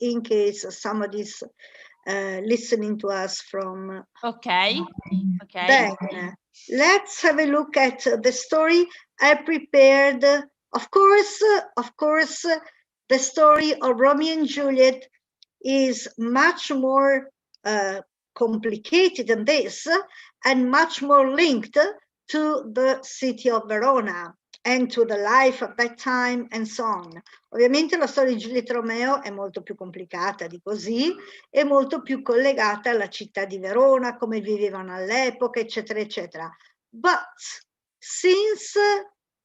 in case somebody's listening to us from. Okay. Then let's have a look at the story I prepared. Of course, the story of Romeo and Juliet is much more complicated than this, and much more linked to the city of Verona and to the life of that time and so on. Ovviamente la storia di Giulietta e Romeo è molto più complicata di così, è molto più collegata alla città di Verona, come vivevano all'epoca, eccetera, eccetera. But since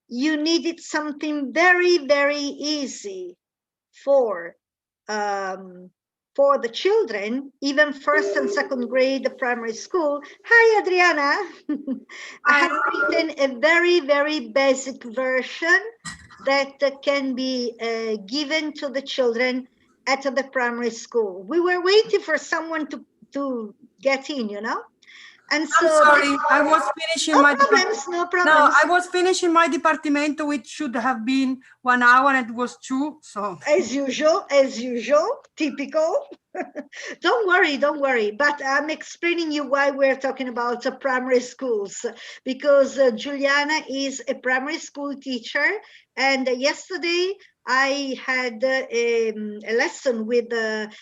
you needed something very, very easy for the children, even first and second grade primary school. Hi, Adriana. I have written a very, very basic version that can be given to the children at the primary school. We were waiting for someone to get in, you know? And so, I'm sorry, I was finishing no problems. No, I was finishing my department, which should have been 1 hour, and it was 2. So as usual, typical. Don't worry. But I'm explaining you why we're talking about primary schools, because Juliana is a primary school teacher, and yesterday I had a lesson with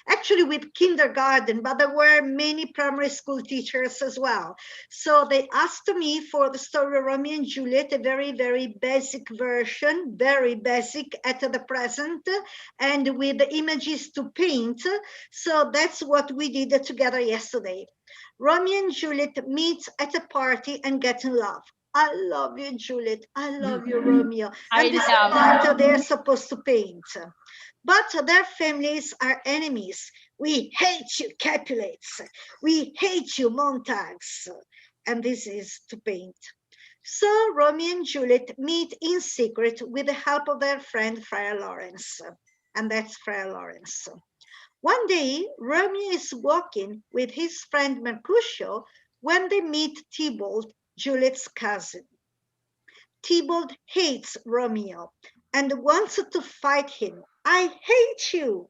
actually with kindergarten, but there were many primary school teachers as well. So they asked me for the story of Romeo and Juliet, a very, very basic version, very basic at the present, and with the images to paint. So that's what we did together yesterday. Romeo and Juliet meet at a party and get in love. I love you, Juliet. I love you, Romeo. And this is what they're supposed to paint. But their families are enemies. We hate you, Capulets. We hate you, Montagues. And this is to paint. So Romeo and Juliet meet in secret with the help of their friend, Friar Lawrence. And that's Friar Lawrence. One day, Romeo is walking with his friend Mercutio when they meet Tybalt, Juliet's cousin. Tybalt hates Romeo and wants to fight him. I hate you.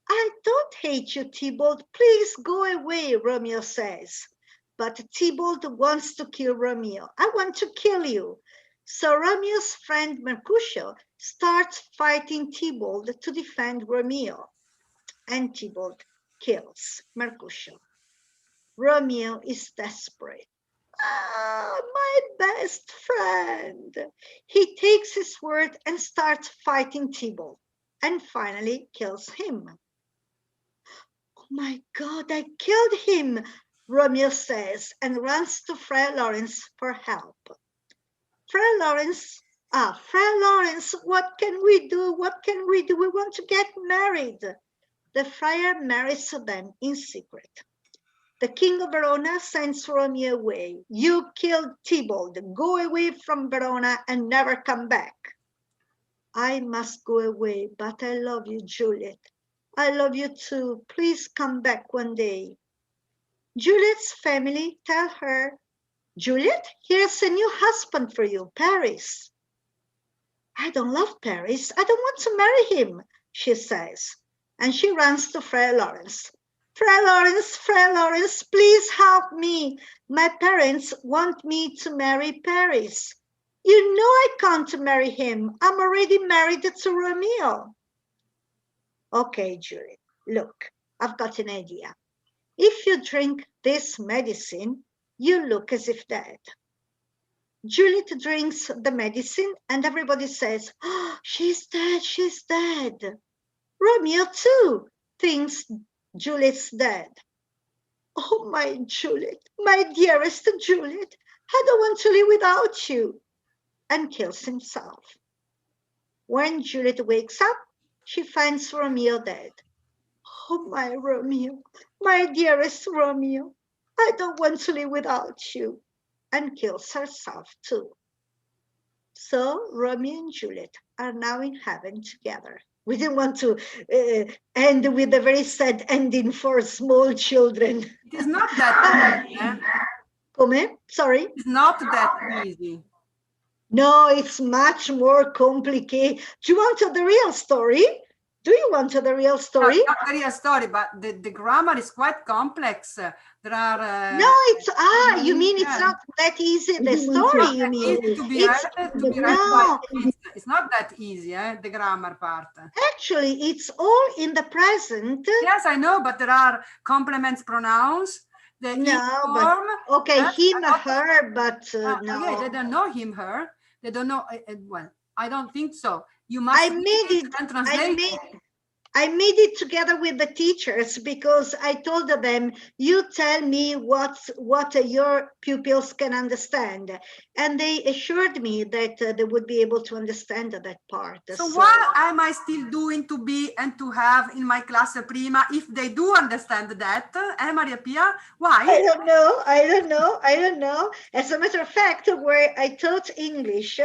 I don't hate you, Tybalt. Please go away, Romeo says. But Tybalt wants to kill Romeo. I want to kill you. So Romeo's friend Mercutio starts fighting Tybalt to defend Romeo. And Tybalt kills Mercutio. Romeo is desperate. Ah, my best friend. He takes his sword and starts fighting Tybalt and finally kills him. Oh my God, I killed him, Romeo says, and runs to Friar Lawrence for help. Friar Lawrence, what can we do? What can we do? We want to get married. The friar marries them in secret. The king of Verona sends Romeo away. You killed Tybalt. Go away from Verona and never come back. I must go away, but I love you, Juliet. I love you too. Please come back one day. Juliet's family tell her, Juliet, here's a new husband for you, Paris. I don't love Paris. I don't want to marry him, she says. And she runs to Friar Lawrence. Friar Lawrence, please help me. My parents want me to marry Paris. You know I can't marry him. I'm already married to Romeo. Okay, Juliet, look, I've got an idea. If you drink this medicine, you look as if dead. Juliet drinks the medicine and everybody says, oh, she's dead. Romeo too thinks Juliet's dead. Oh, my Juliet, my dearest Juliet, I don't want to live without you, and kills himself. When Juliet wakes up, she finds Romeo dead. Oh, my Romeo, my dearest Romeo, I don't want to live without you, and kills herself too. So Romeo and Juliet are now in heaven together. We didn't want to end with a very sad ending for small children. it is not that easy. Come? Sorry? It's not that easy. No, it's much more complicated. Do you want the real story? Do you want the real story? Not the real story, but the grammar is quite complex. There are No, it's you mean it's not that easy, the story, you mean? easy to be read by kids. It's not that easy, the grammar part. Actually, it's all in the present. Yes, I know, but there are complements, pronouns. The form. Okay, him, her, but no. Okay, they don't know him, her. They don't know. Well, I don't think so. You must. I made it together with the teachers because I told them, you tell me what your pupils can understand. And they assured me that they would be able to understand that part. So what am I still doing to be and to have in my class prima if they do understand that? Maria Pia, why? I don't know. As a matter of fact, where I taught English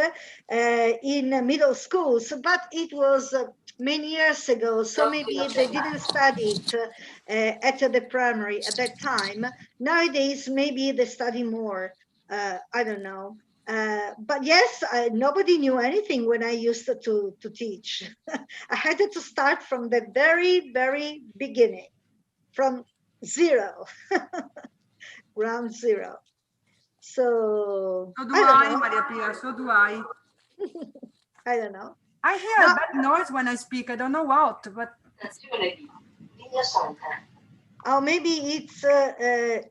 in middle schools, but it was many years ago, so maybe they didn't study it at the primary at that time. Nowadays, maybe they study more. I don't know. But yes, nobody knew anything when I used to teach. I had to start from the very, very beginning, from zero, ground zero. So do I, Maria Pia, so do I. I don't know. I hear a bad noise when I speak. I don't know what, but oh, maybe it's the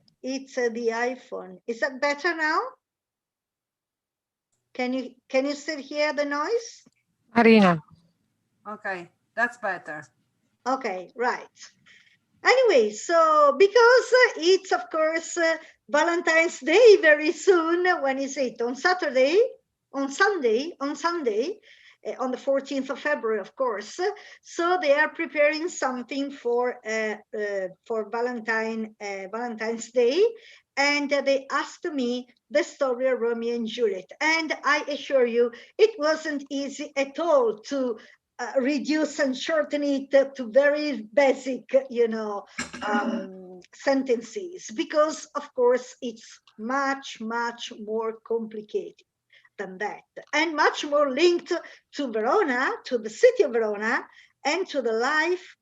iPhone. Is that better now? Can you still hear the noise? Marina. Okay, that's better. Okay, right. Anyway, so because it's of course Valentine's Day very soon. When is it? On Saturday? On Sunday? On Sunday? On the 14th of February, of course. So they are preparing something for Valentine's Day, and they asked me the story of Romeo and Juliet. And I assure you, it wasn't easy at all to reduce and shorten it to very basic, sentences, because of course it's much, much more complicated than that, and much more linked to Verona, to the city of Verona, and to the life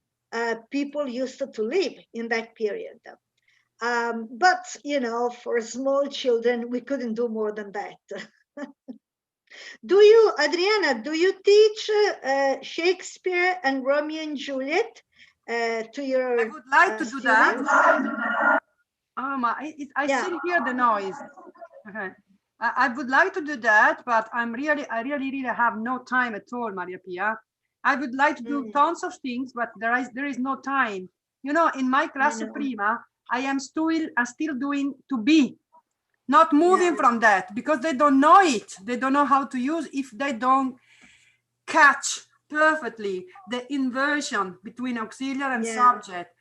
people used to live in that period. But, for small children, we couldn't do more than that. Do you, Adriana, do you teach Shakespeare and Romeo and Juliet to your I would like to do that. I still hear the noise. Okay. I would like to do that, but I really have no time at all, Maria Pia. I would like to do tons of things, but there is no time. In my class prima, I am still doing to be, not moving from that, because they don't know it. They don't know how to use if they don't catch perfectly the inversion between auxiliary and subject.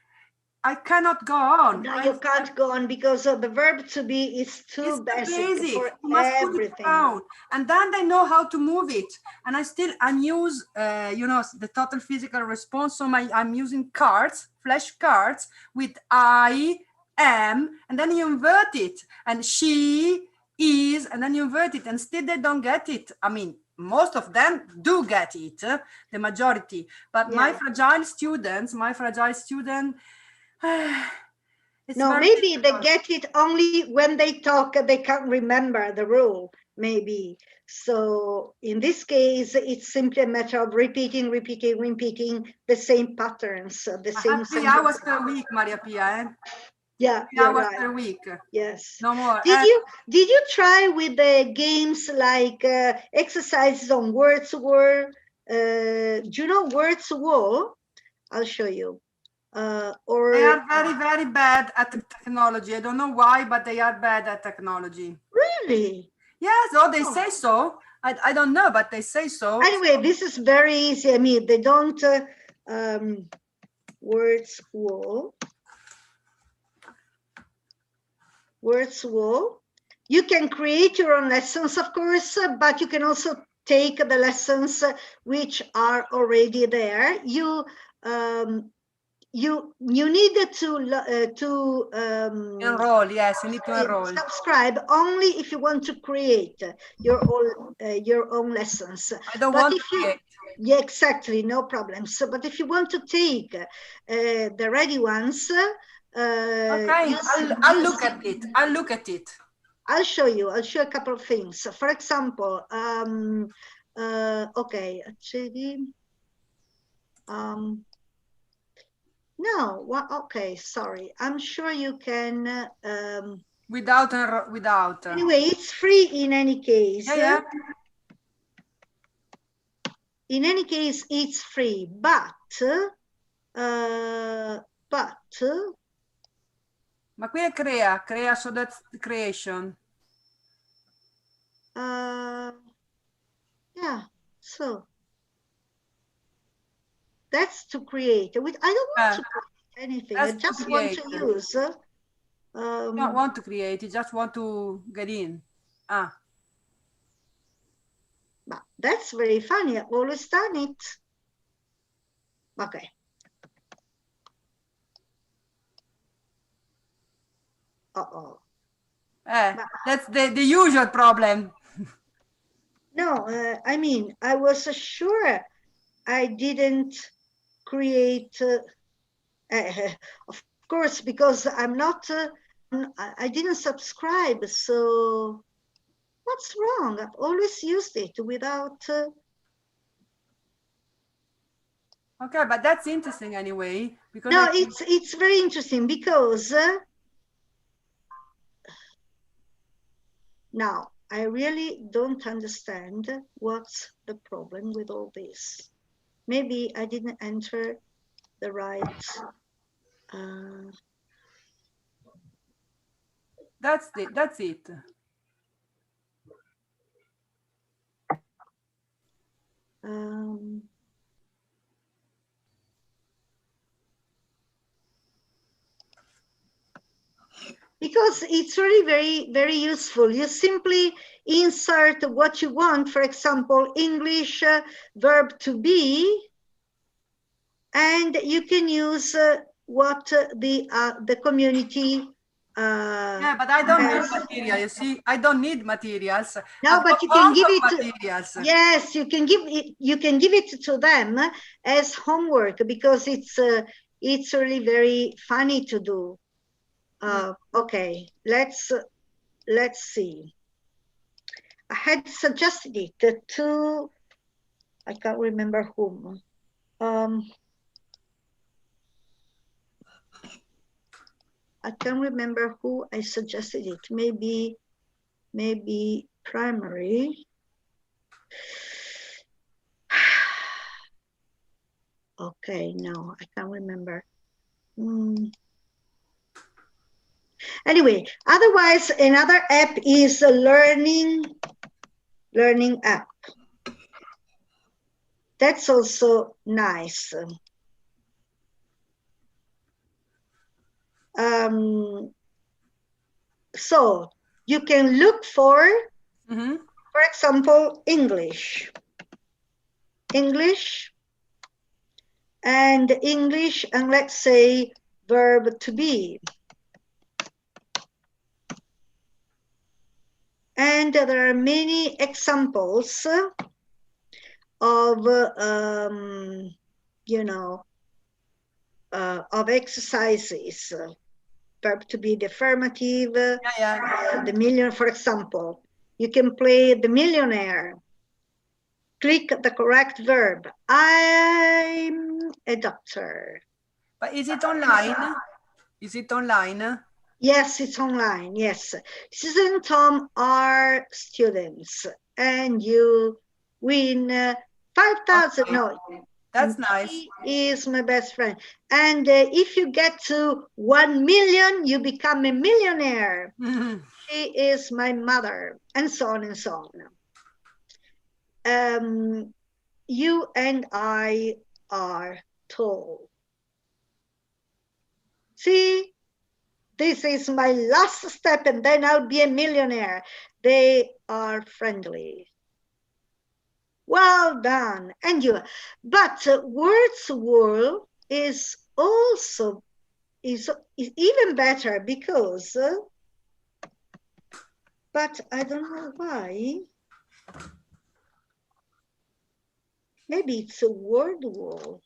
I cannot go on. No, you can't go on because of the verb to be is too basic for everything. And then they know how to move it. And I use, the total physical response. So I'm using cards, flashcards with I, am, and then you invert it. And she is, and then you invert it. And still they don't get it. I mean, most of them do get it, the majority. But my fragile student, no, maybe they get it only when they talk, they can't remember the rule, maybe. So in this case, it's simply a matter of repeating the same patterns, the same 3 hours per week, Maria Pia. Yeah, 3 hours per week. Yes. No more. Did you try with the games like exercises on words war? Do you know words war? I'll show you. They are very, very bad at technology. I don't know why, but they are bad at technology. Really? Yes, they say so. I don't know, but they say so. Anyway, this is very easy. I mean, they don't words wall. Words wall. You can create your own lessons, of course, but you can also take the lessons which are already there. you need to enroll. Yes, you need to enroll. Subscribe only if you want to create your own lessons. I don't want to create. Yeah, exactly, no problems. So, but if you want to take the ready ones, okay, I'll look at it. I'll look at it. I'll show you. I'll show a couple of things. For example, okay, actually, no, well, okay, sorry. I'm sure you can. Without. Anyway, it's free in any case. Yeah. In any case, it's free, but. Ma qui è crea, so that's the creation. Yeah, so. That's to create. I don't want to create anything. I just want to use. You don't want to create. You just want to get in. But that's very funny. I've always done it. Okay. Uh-oh. That's the usual problem. No, I mean, I was sure I didn't create, of course, because I'm not, I didn't subscribe, so what's wrong? I've always used it without. Okay, but that's interesting anyway. Because no, it's very interesting because now I really don't understand what's the problem with all this. Maybe I didn't enter the right. That's it. Because it's really very, very useful. You simply insert what you want, for example, English verb to be, and you can use what the community. Yeah, but I don't need material. You see, I don't need materials. No, but you can give it. Materials. Yes, you can give it. You can give it to them as homework because it's really very funny to do. Okay, let's see. I had suggested it to, I can't remember whom. I can't remember who I suggested it. Maybe primary. Okay, no, I can't remember. Anyway, otherwise, another app is a learning app. That's also nice. So you can look for example, English, and let's say verb to be. And there are many examples of, you know, of exercises. Verb to be the affirmative, the million, for example. You can play the millionaire. Click the correct verb. I'm a doctor. But is it online? Is it online? Yes, it's online. Yes. Susan and Tom are students, and you win 5,000. Okay. No, that's nice. He is my best friend. And if you get to 1 million, you become a millionaire. She is my mother, and so on and so on. You and I are tall. See? This is my last step, and then I'll be a millionaire. They are friendly. Well done. And you, but Words World is also is even better because, but I don't know why. Maybe it's a word wall.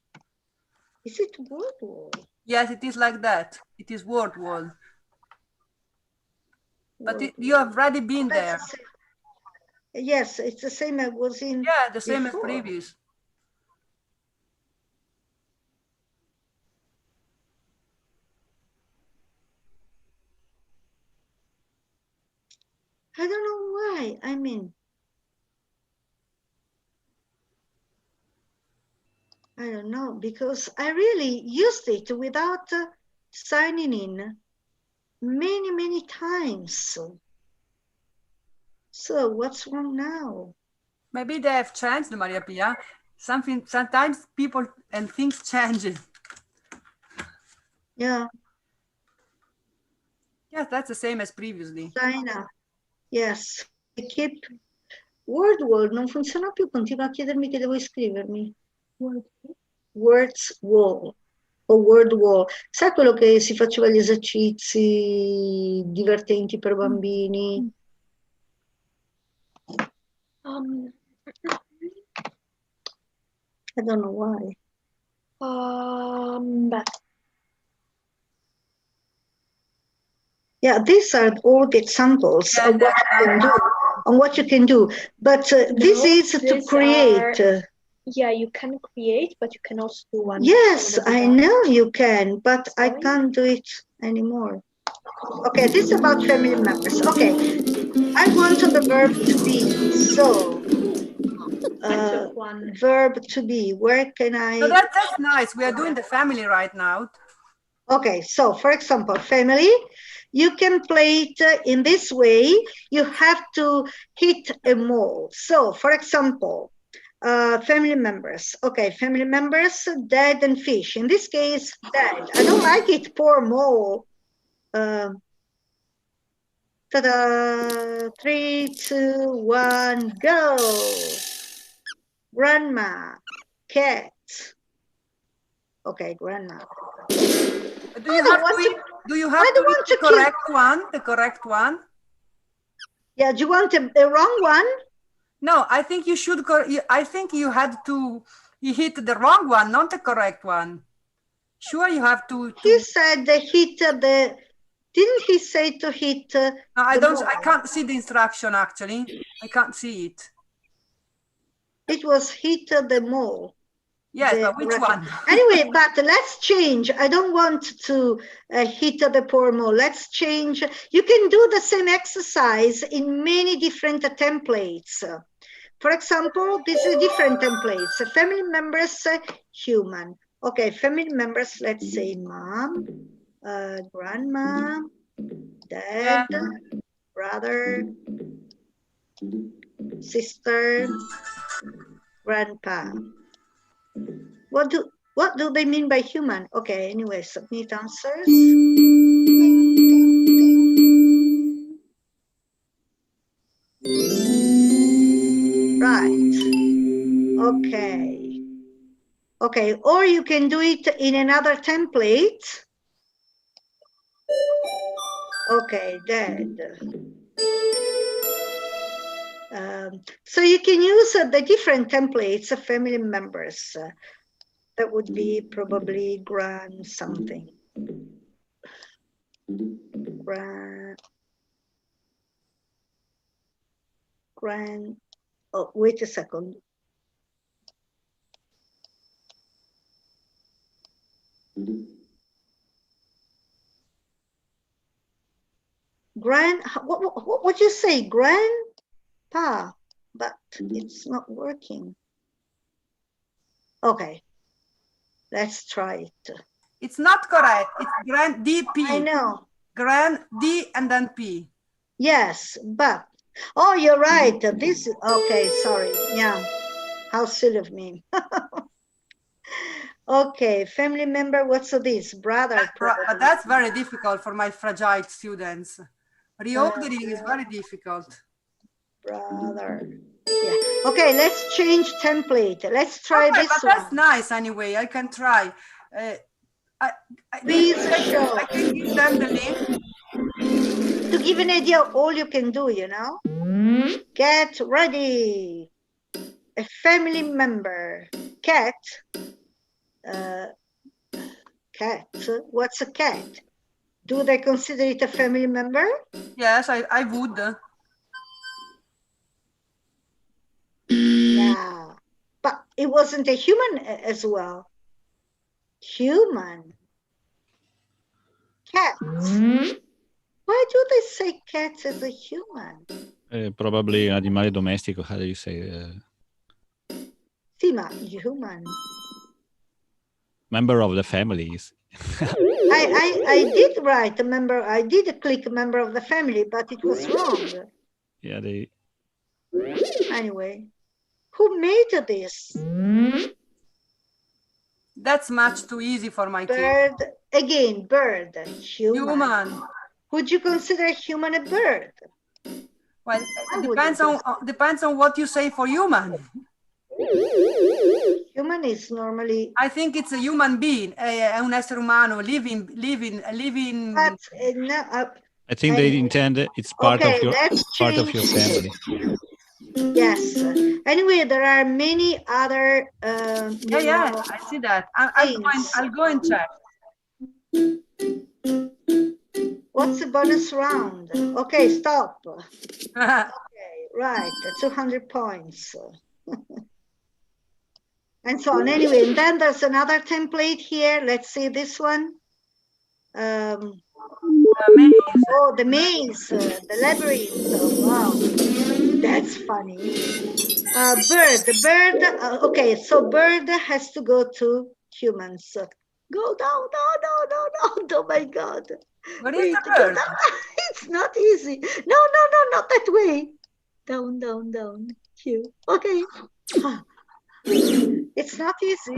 Is it word wall? Yes, it is like that. It is word wall. But you have already been there. Yes, it's the same I was in. Yeah, the same before. as previous. I don't know why. I mean, I don't know, because I really used it without signing in many times. So what's wrong now? Maybe they have changed, Maria Pia. Sometimes people and things change. Yeah. Yes, that's the same as previously. Sign up. Yes. Keep word wall non funziona più, continua a chiedermi che devo iscrivermi. Words wall o word wall. Sai quello che si faceva gli esercizi divertenti per bambini? I don't know why. Yeah, these are all the examples of what you can do. On what you can do, but this is to create. Yeah, you can create, but you can also do one. Yes, I know you can, but I can't do it anymore. Okay, this is about family members. Okay, I wanted the verb to be. So, verb to be. Where can I? So that's nice. We are doing the family right now. Okay, so for example, family, you can play it in this way. You have to hit a mole. So, for example, family members. Okay, family members, dad and fish. In this case, dad. I don't like it, poor mole. Ta-da! 3, 2, 1, go. Grandma, cat. Okay, grandma. Do you have to read the correct one? The correct one? Yeah, do you want a wrong one? No, I think you should. I think you had to. You hit the wrong one, not the correct one. Sure, you have to. He said hit the. Didn't he say to hit? No, I don't. I can't see the instruction actually. I can't see it. It was hit the mole. Yes, but which one? Anyway, but let's change. I don't want to hit the poor mole. Let's change. You can do the same exercise in many different templates. For example, this is different templates. Family members, human. Okay, family members, let's say mom, grandma, dad, brother, sister, grandpa. What do they mean by human? Okay, anyway, submit answers. Right. Okay. Okay, or you can do it in another template. Okay, dad. So you can use the different templates of family members. That would be probably grand something. Grand. Oh, wait a second. What would you say? Grandpa, but it's not working. Okay, let's try it. It's not correct. It's grand DP. I know. Grand D and then P. Yes, but, oh, you're right. This, okay, sorry. Yeah, how silly of me. Okay, family member, what's this? Brother. But that's very difficult for my fragile students. Reordering is very difficult. Brother. Yeah. Okay, let's change template. Let's try this but one. That's nice anyway. I can try. Please show. I can give them the link. To give an idea of all you can do, you know. Get ready. A family member. Cat. Cat. What's a cat? Do they consider it a family member? Yes, I would. Yeah. But it wasn't a human as well. Human. Cat. Why do they say cats as a human? Probably animale domestico. How do you say? Sima, human. Member of the families. I did write a member. I did click a member of the family, but it was wrong. Yeah, they. Anyway, who made this? That's much too easy for my kid. Bird. Again, bird. Human. Would you consider a human a bird? Well, it depends on what you say for human. Human is normally. I think it's a human being, è un essere umano, living. But, no, I think they intend it's part of your family. Yes. Anyway, there are many other. Yeah, I see that. I'll go and check. What's the bonus round? Okay, stop. Okay, right, 200 points. And so on. Anyway, and then there's another template here. Let's see this one. Oh, the maze, the labyrinth. Oh, wow, that's funny. Bird, the bird. Okay, so bird has to go to humans. Go down. Oh my God. What is the bird? It's not easy. No, not that way. Down. Here. Okay. It's not easy.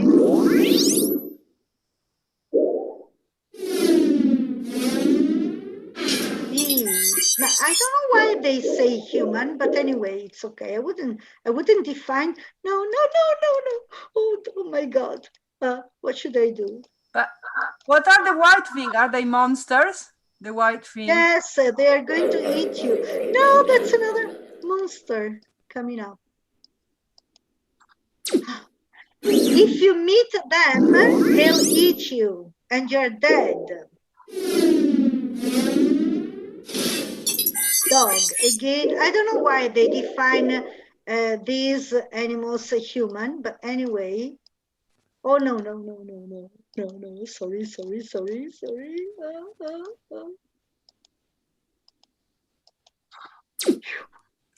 Now, I don't know why they say human, but anyway, it's okay. I wouldn't define. No. Oh my God. What should I do? But what are the white things? Are they monsters? The white things? Yes, they are going to eat you. No, that's another monster coming up. If you meet them, they'll eat you and you're dead. Dog, again, I don't know why they define these animals as human, but anyway. Oh, no. Sorry.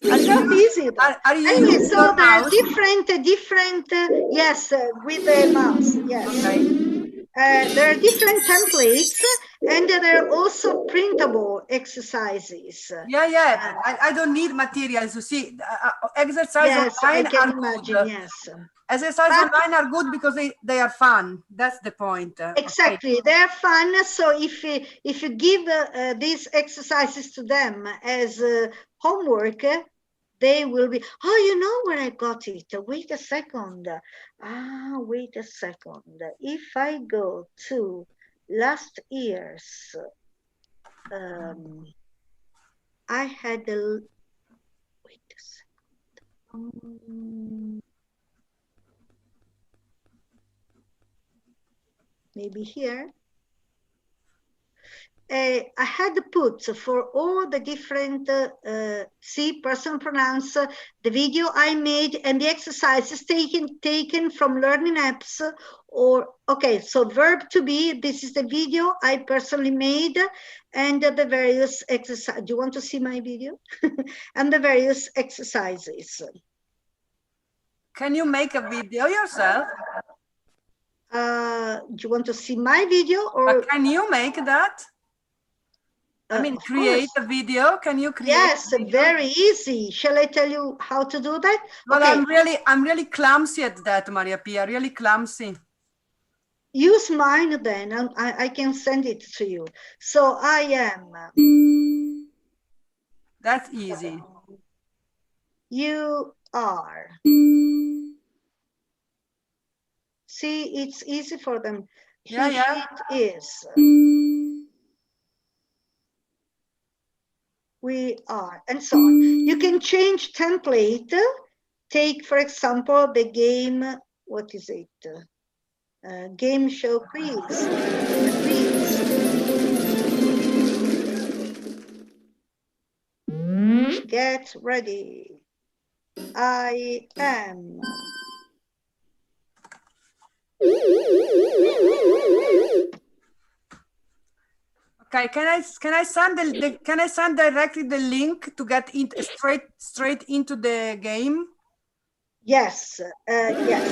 It's not easy. Are you anyway, using so your there are mouse? different, yes, with the mouse, yes. Okay. There are different templates, and there are also printable exercises. Yeah. I don't need materials. You see, exercise yes, online I can are imagine, good. yes. Exercise online are good because they are fun. That's the point. Exactly, Okay. they're fun. So if you give these exercises to them as homework, they will be. Oh, you know where I got it? Wait a second. Wait a second. If I go to last year's, I had a. Wait a second. Maybe here. I had put for all the different personal pronouns, the video I made and the exercises taken from learning apps, or okay, so verb to be, this is the video I personally made, and the various exercises. Do you want to see my video? And the various exercises. Can you make a video yourself? Do you want to see my video, or can you make that? I mean, create a video. Can you create? Yes, very easy. Shall I tell you how to do that? Well, okay. I'm really clumsy at that, Maria Pia. Really clumsy. Use mine then, and I can send it to you. So I am. That's easy. You are. See, it's easy for them. Yeah, yeah. Sheet is. We are, and so on. You can change template. Take, for example, the game, what is it? Game show quiz. Get ready. I am. Okay, can I send directly the link to get in straight into the game? Yes, yes.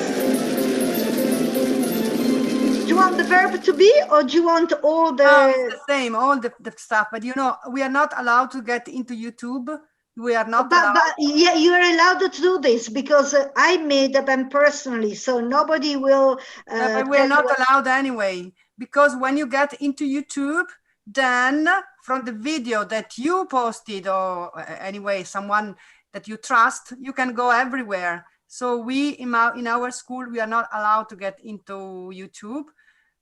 Do you want the verb to be, or do you want all the? No, it's the same, all the stuff. But you know, we are not allowed to get into YouTube. We are not allowed. But yeah, you are allowed to do this because I made them personally, so nobody will. But we are not allowed anyway, because when you get into YouTube, then from the video that you posted, or anyway, someone that you trust, you can go everywhere. So we, in our school, we are not allowed to get into YouTube.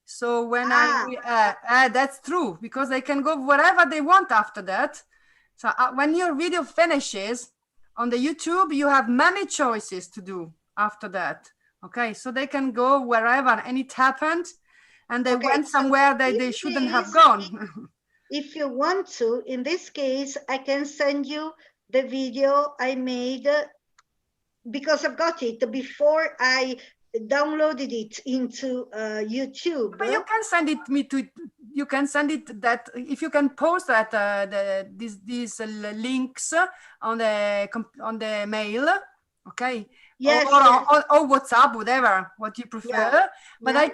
So when that's true, because they can go wherever they want after that. So when your video finishes on the YouTube, you have many choices to do after that. Okay, so they can go wherever, and it happened, and they went somewhere that they shouldn't have gone. If you want to, in this case, I can send you the video I made because I've got it before I downloaded it into YouTube. But you can send it you can send it that if you can post that these links on the mail, okay. Yes, or WhatsApp, whatever, what you prefer. Yeah. But I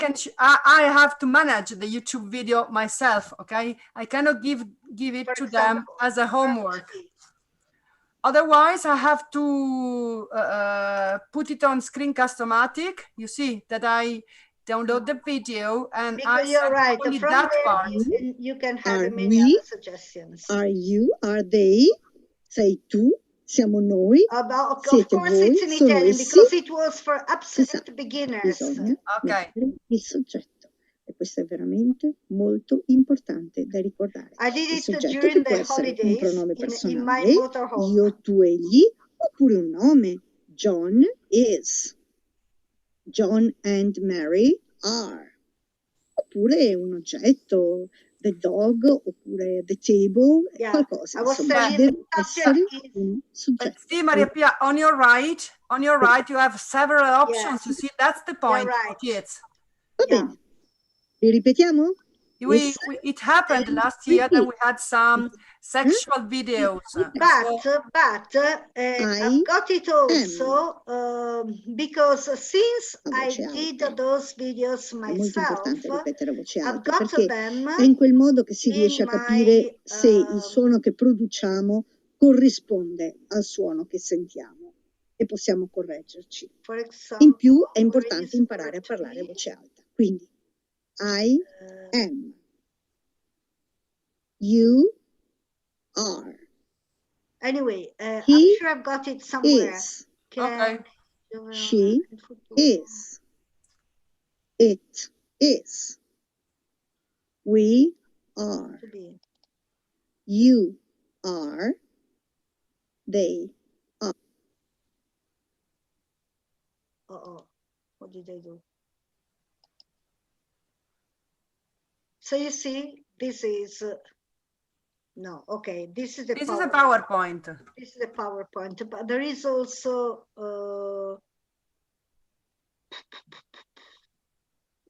have to manage the YouTube video myself, okay? I cannot give it to them as a homework. Otherwise, I have to put it on Screencast-O-Matic. You see that I download the video and because you're right. only From that part. You can have many other suggestions. Are you? Are they? Sei tu? Siamo noi? Of course, it's in Italian because it was for absolute beginners. Okay. Il soggetto. E questo è veramente molto importante da ricordare. I did it il soggetto during che può the essere holidays un pronome in personale, my motorhome. io, tu, egli, oppure un nome. John is. John and Mary are. Oppure un oggetto. The dog, oppure the table, qualcosa. Insomma, deve essere un soggetto. See, Maria Pia, on your right, you have several options. You see, that's the point for kids. Va bene. Li ripetiamo? It happened last year that we had some sexual videos. But I've got it also because since I did those videos myself, I've got them. È in quel modo che si riesce a capire se il suono che produciamo corrisponde al suono che sentiamo e possiamo correggerci. In più è importante imparare a parlare a voce alta. Quindi I am. You are. Anyway, I'm sure I've got it somewhere. Is. Okay. She is. It is. We are. You are. They are. What did I do? So you see, this is no, okay. This is the this is a PowerPoint. This is the PowerPoint, but there is also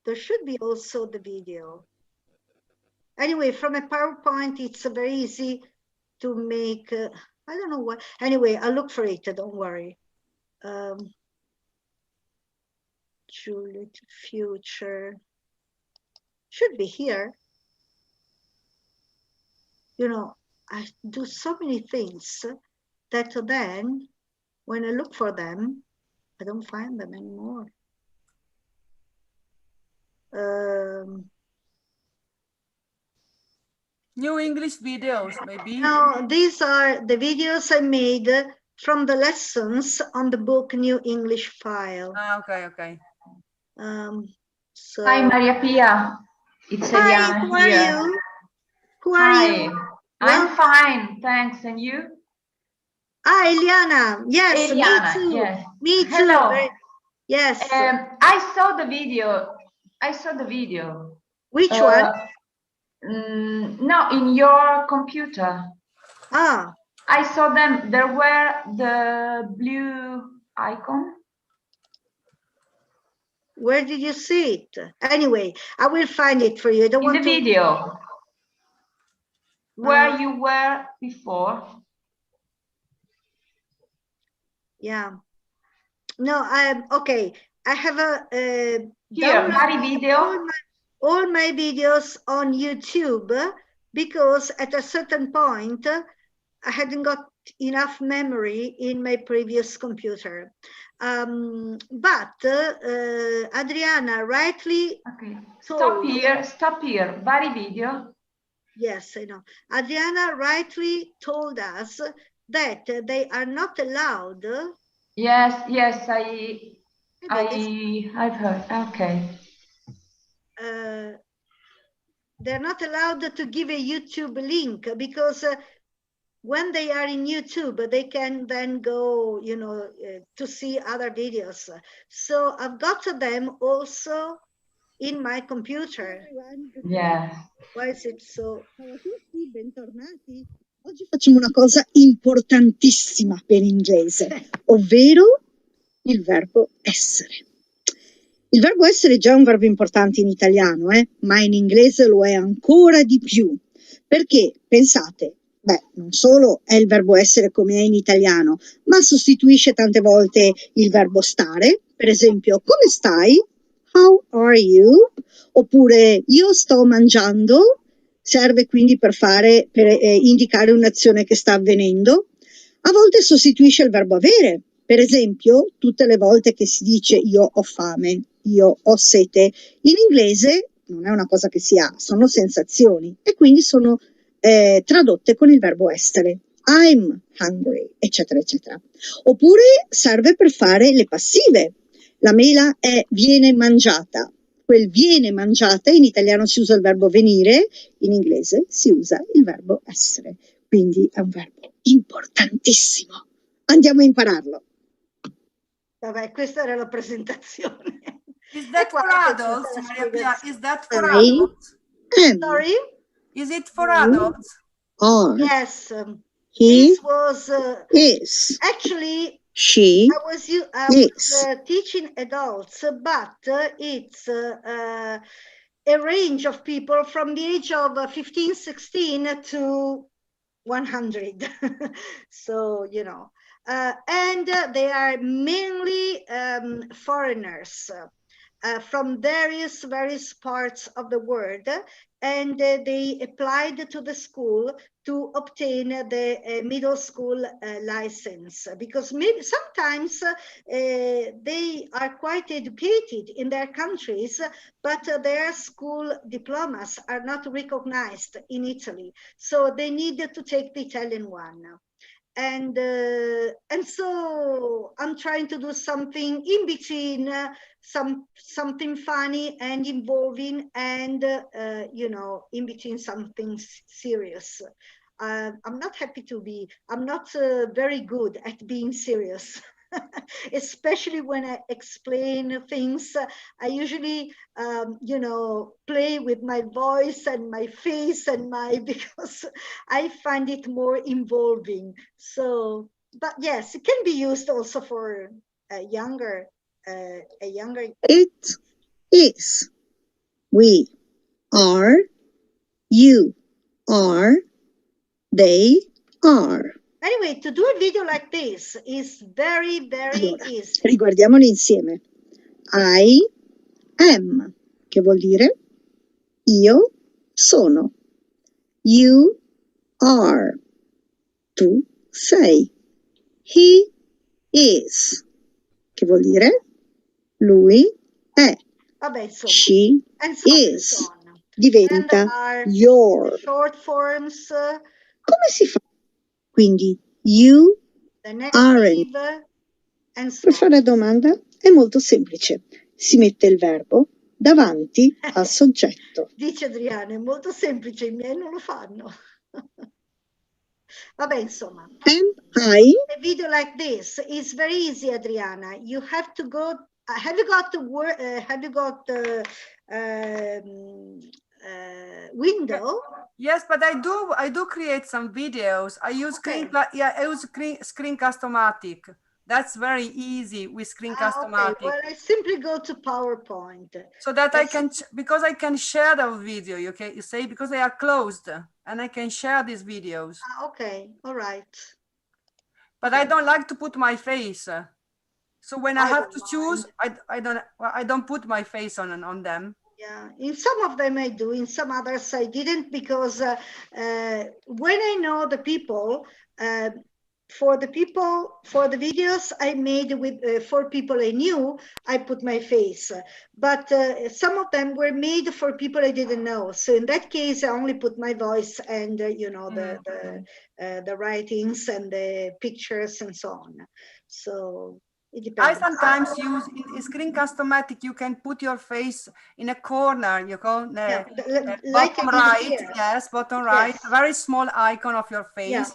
there should be also the video. Anyway, from a PowerPoint, it's very easy to make. I don't know what. Anyway, I'll look for it. Don't worry. Juliet future. Should be here. You know, I do so many things that then when I look for them, I don't find them anymore. New English videos, maybe? No, these are the videos I made from the lessons on the book New English File. Okay. So, Hi, Maria Pia. It's hi, Eliana who are here. you? Who are Hi. you? I'm Well, fine, thanks. And you? Hi, Eliana. Yes, Eliana, me too. yes. Me too. Hello. Yes. I saw the video. I saw the video. Which one? No, in your computer. Ah, I saw them. There were the blue icon. where did you see it? Anyway, I will find it for you. I don't In want the to. video. Where you were before. Yeah. No, okay. I have a Here, download Bari video. all my videos on YouTube because at a certain point I hadn't got enough memory in my previous computer. But Adriana rightly Stop here, Bari video. Yes, I know. Adriana rightly told us that they are not allowed. Yes, I've heard. Okay. They're not allowed to give a YouTube link because when they are in YouTube, they can then go, to see other videos. So I've got them also in my computer. Yeah. Why is it so? Ciao a tutti, bentornati. Oggi facciamo una cosa importantissima per l'inglese, ovvero il verbo essere. Il verbo essere è già un verbo importante in italiano, ma in inglese lo è ancora di più. Perché, pensate, non solo è il verbo essere come è in italiano, ma sostituisce tante volte il verbo stare. Per esempio, come stai? How are you? Oppure io sto mangiando. Serve quindi per indicare un'azione che sta avvenendo. A volte sostituisce il verbo avere. Per esempio, tutte le volte che si dice io ho fame, io ho sete, in inglese non è una cosa che si ha, sono sensazioni e quindi sono tradotte con il verbo essere. I'm hungry, eccetera, eccetera. Oppure serve per fare le passive. La mela viene mangiata. Quel viene mangiata, in italiano si usa il verbo venire, in inglese si usa il verbo essere. Quindi è un verbo importantissimo. Andiamo a impararlo. Vabbè, questa era la presentazione. Is that for adults, Maria Pia? Is that for adults? Sorry? Is it for adults? Yes. He this was is. Actually, she I was teaching adults, but it's a range of people from the age of 15, 16 to 100. So, and they are mainly foreigners from various parts of the world, and they applied to the school to obtain the middle school license, because maybe sometimes they are quite educated in their countries, but their school diplomas are not recognized in Italy, so they needed to take the Italian one. And so I'm trying to do something in between, something funny and involving, and in between something serious. I'm not very good at being serious. Especially when I explain things, I usually, play with my voice and my face and because I find it more involving. So, but yes, it can be used also for a younger. It is. We are. You are. They are. Anyway, to do a video like this is very, very easy. Riguardiamolo insieme. I am, che vuol dire io sono. You are. Tu sei. He is, che vuol dire lui è. Vabbè, insomma. She is. Diventa your. Short forms. Come si fa? Quindi you aren't. Per fare la domanda è molto semplice. Si mette il verbo davanti al soggetto. Dice Adriana, è molto semplice, i miei non lo fanno. Vabbè, insomma. Am I? A video like this is very easy, Adriana. You have to go. Have you got the word? Have you got the window? Yes, but I do create some videos. I use Screencast-O-Matic. That's very easy with Screencast-O-Matic. Okay. Well, I simply go to PowerPoint. So that I can, because I can share the video, okay, you say, because they are closed and I can share these videos. Okay, all right. But I don't like to put my face. So when I have to choose, I don't put my face on them. Yeah, in some of them I do, in some others I didn't, because when I know the people, for the videos I made with for people I knew, I put my face. But some of them were made for people I didn't know. So in that case, I only put my voice and you know, the writings and the pictures and so on. So it depends. I sometimes use in Screencast-O-Matic, you can put your face in a corner, you know, like bottom right, here. yes, bottom right, a very small icon of your face. Yeah.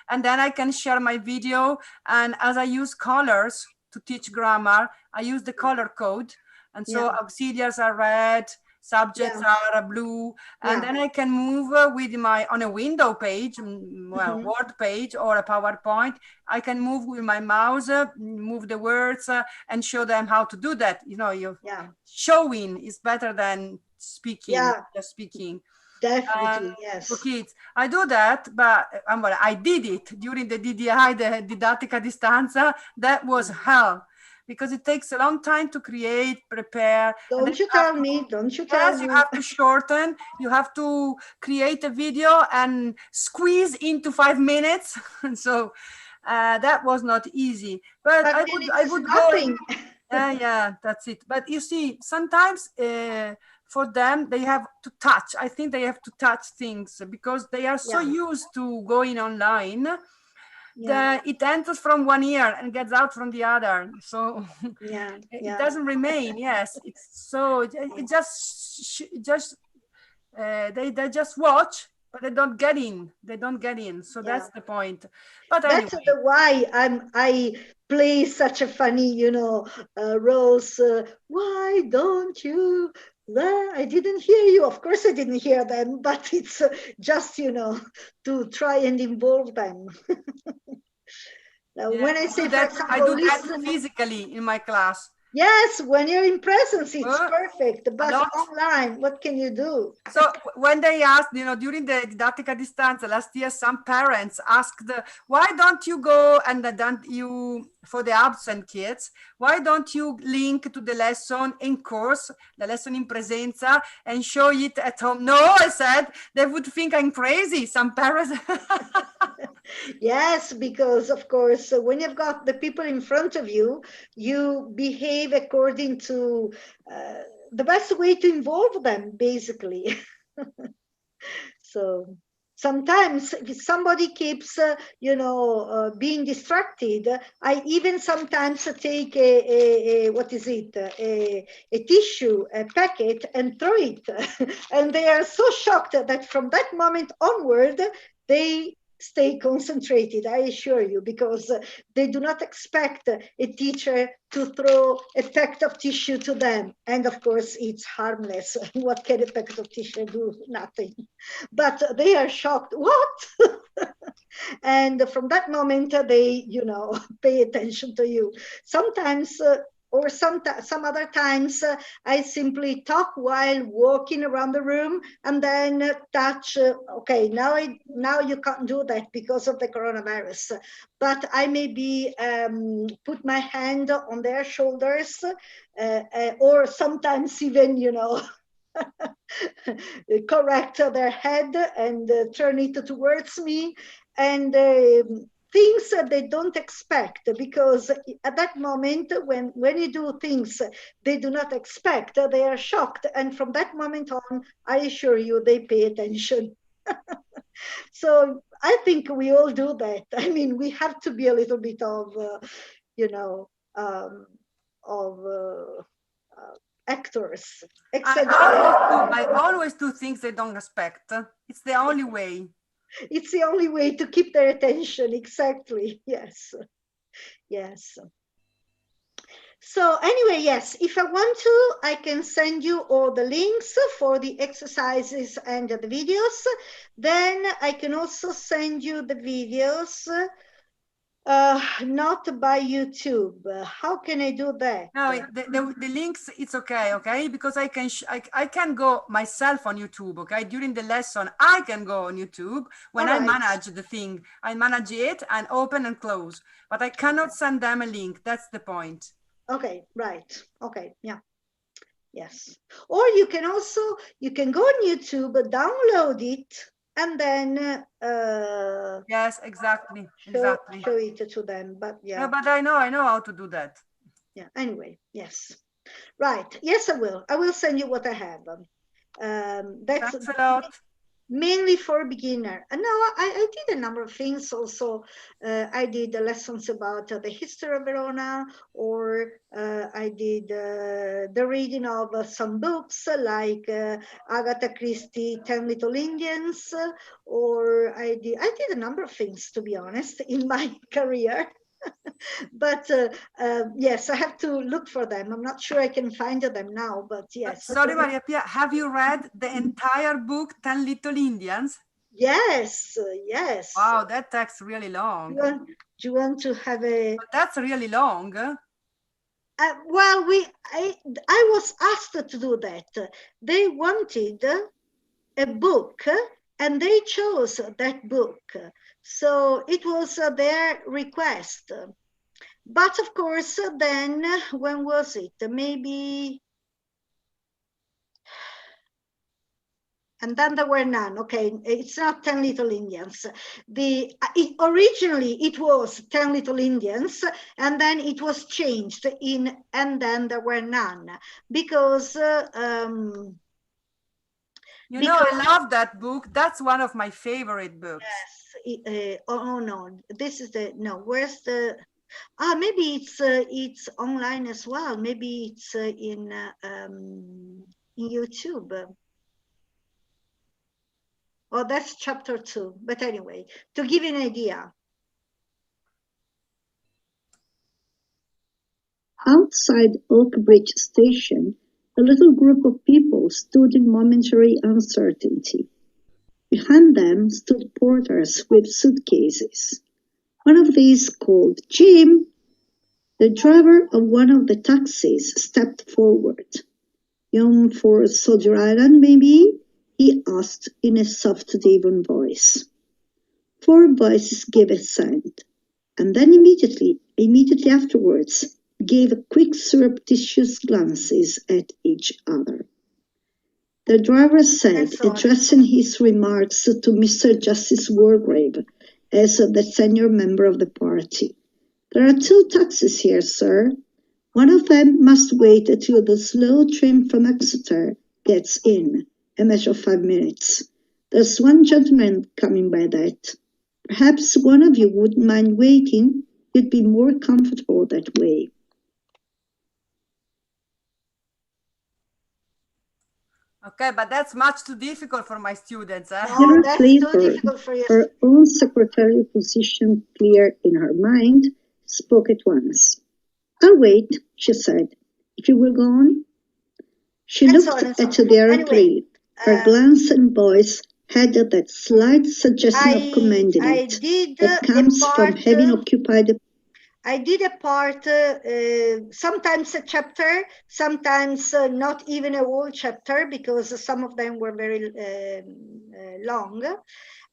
And then I can share my video. And as I use colors to teach grammar, I use the color code. And so auxiliaries are red, subjects are blue, and then I can move with on a window page, Word page or a PowerPoint. I can move with my mouse, move the words and show them how to do that. You know, showing is better than speaking, just speaking. Definitely, yes. For kids, I do that, but I did it during the DDI, the Didattica a Distanza. That was hell, because it takes a long time to create, prepare. Don't you tell me, don't you tell me. Yes, you have to shorten, you have to create a video and squeeze into 5 minutes. So that was not easy, but I would go. Yeah, that's it. But you see, sometimes for them, they have to touch. I think they have to touch things because they are so used to going online. It enters from one ear and gets out from the other, so it doesn't remain. Yes, it's so it just they just watch, but they don't get in. So that's the point. But that's anyway. why I play such a funny, you know, roles. Why don't you? I didn't hear you. Of course I didn't hear them, but it's just, you know, to try and involve them. When I say that, I do that physically in my class. Yes, when you're in presence, it's perfect. But online, what can you do? So when they asked, you know, during the Didattica a Distanza last year, some parents asked, why don't you go and for the absent kids, why don't you link to the lesson in course, the lesson in presenza, and show it at home? No, I said, they would think I'm crazy, some parents. Yes, because of course, when you've got the people in front of you, you behave according to the best way to involve them, basically. So sometimes if somebody keeps, you know, being distracted, I even sometimes take what is it, a tissue, a packet, and throw it. And they are so shocked that from that moment onward, they stay concentrated, I assure you, because they do not expect a teacher to throw a packet of tissue to them. And of course, it's harmless. What can a packet of tissue do? Nothing. But they are shocked. What? And from that moment, they, you know, pay attention to you. Sometimes, or some other times, I simply talk while walking around the room and then touch. Okay, now you can't do that because of the coronavirus. But I maybe put my hand on their shoulders, or sometimes even, you know, correct their head and turn it towards me, and things that they don't expect, because at that moment when you do things they do not expect, they are shocked, and from that moment on, I assure you, they pay attention. So I think we all do that. I mean, we have to be a little bit of you know, actors. I always do things they don't respect. It's the only way. It's the only way to keep their attention. Exactly. Yes. Yes. So anyway, yes, if I want to, I can send you all the links for the exercises and the videos. Then I can also send you the videos, not by YouTube. How can I do that? No, the links, it's okay, because I can go myself on YouTube, okay? During the lesson, I can go on YouTube when I manage the thing. I manage it and open and close, but I cannot send them a link. That's the point. Okay, right. Okay, yeah. Yes. Or you can go on YouTube, download it, and then yes, exactly. Show it to them. But yeah. No, but I know how to do that. Yeah, anyway, yes. Right. Yes, I will. I will send you what I have. That's Thanks a lot. Mainly for beginner. And now I did a number of things also. I did lessons about the history of Verona, or I did the reading of some books like Agatha Christie, 10 Little Indians, or I did a number of things, to be honest, in my career. But yes, I have to look for them. I'm not sure I can find them now, but yes. Sorry, Maria Pia, have you read the entire book, 10 Little Indians? Yes, yes. Wow, that text really long. Do you want to have a... But that's really long. Well, I was asked to do that. They wanted a book, and they chose that book. So it was their request. But of course, then, when was it? Maybe... And then there were none. Okay, it's not 10 Little Indians. Originally, it was 10 Little Indians, and then it was changed and then there were none. Because... You know, I love that book. That's one of my favorite books. Yes. Oh no, this is where's the... maybe it's online as well. Maybe it's in YouTube. Oh, that's chapter 2. But anyway, to give you an idea. Outside Oakbridge Station, a little group of people stood in momentary uncertainty. Behind them stood porters with suitcases. One of these called Jim. The driver of one of the taxis stepped forward. "Young for Soldier Island, maybe?" he asked in a soft, even voice. 4 voices gave assent, and then immediately afterwards, gave quick, surreptitious glances at each other. The driver said, addressing his remarks to Mr. Justice Wargrave as the senior member of the party, "There are 2 taxis here, sir. One of them must wait till the slow train from Exeter gets in, a matter of 5 minutes. There's one gentleman coming by that. Perhaps one of you wouldn't mind waiting. You'd be more comfortable that way." Okay, but that's much too difficult for my students. No, that's too difficult for you. Her own secretarial position clear in her mind, spoke at once. "I'll wait," she said, "if you will go on." She looked at the aeroplane. Her glance and voice had that slight suggestion of command in it that comes from having occupied a... I did a part, sometimes a chapter, sometimes not even a whole chapter, because some of them were very long.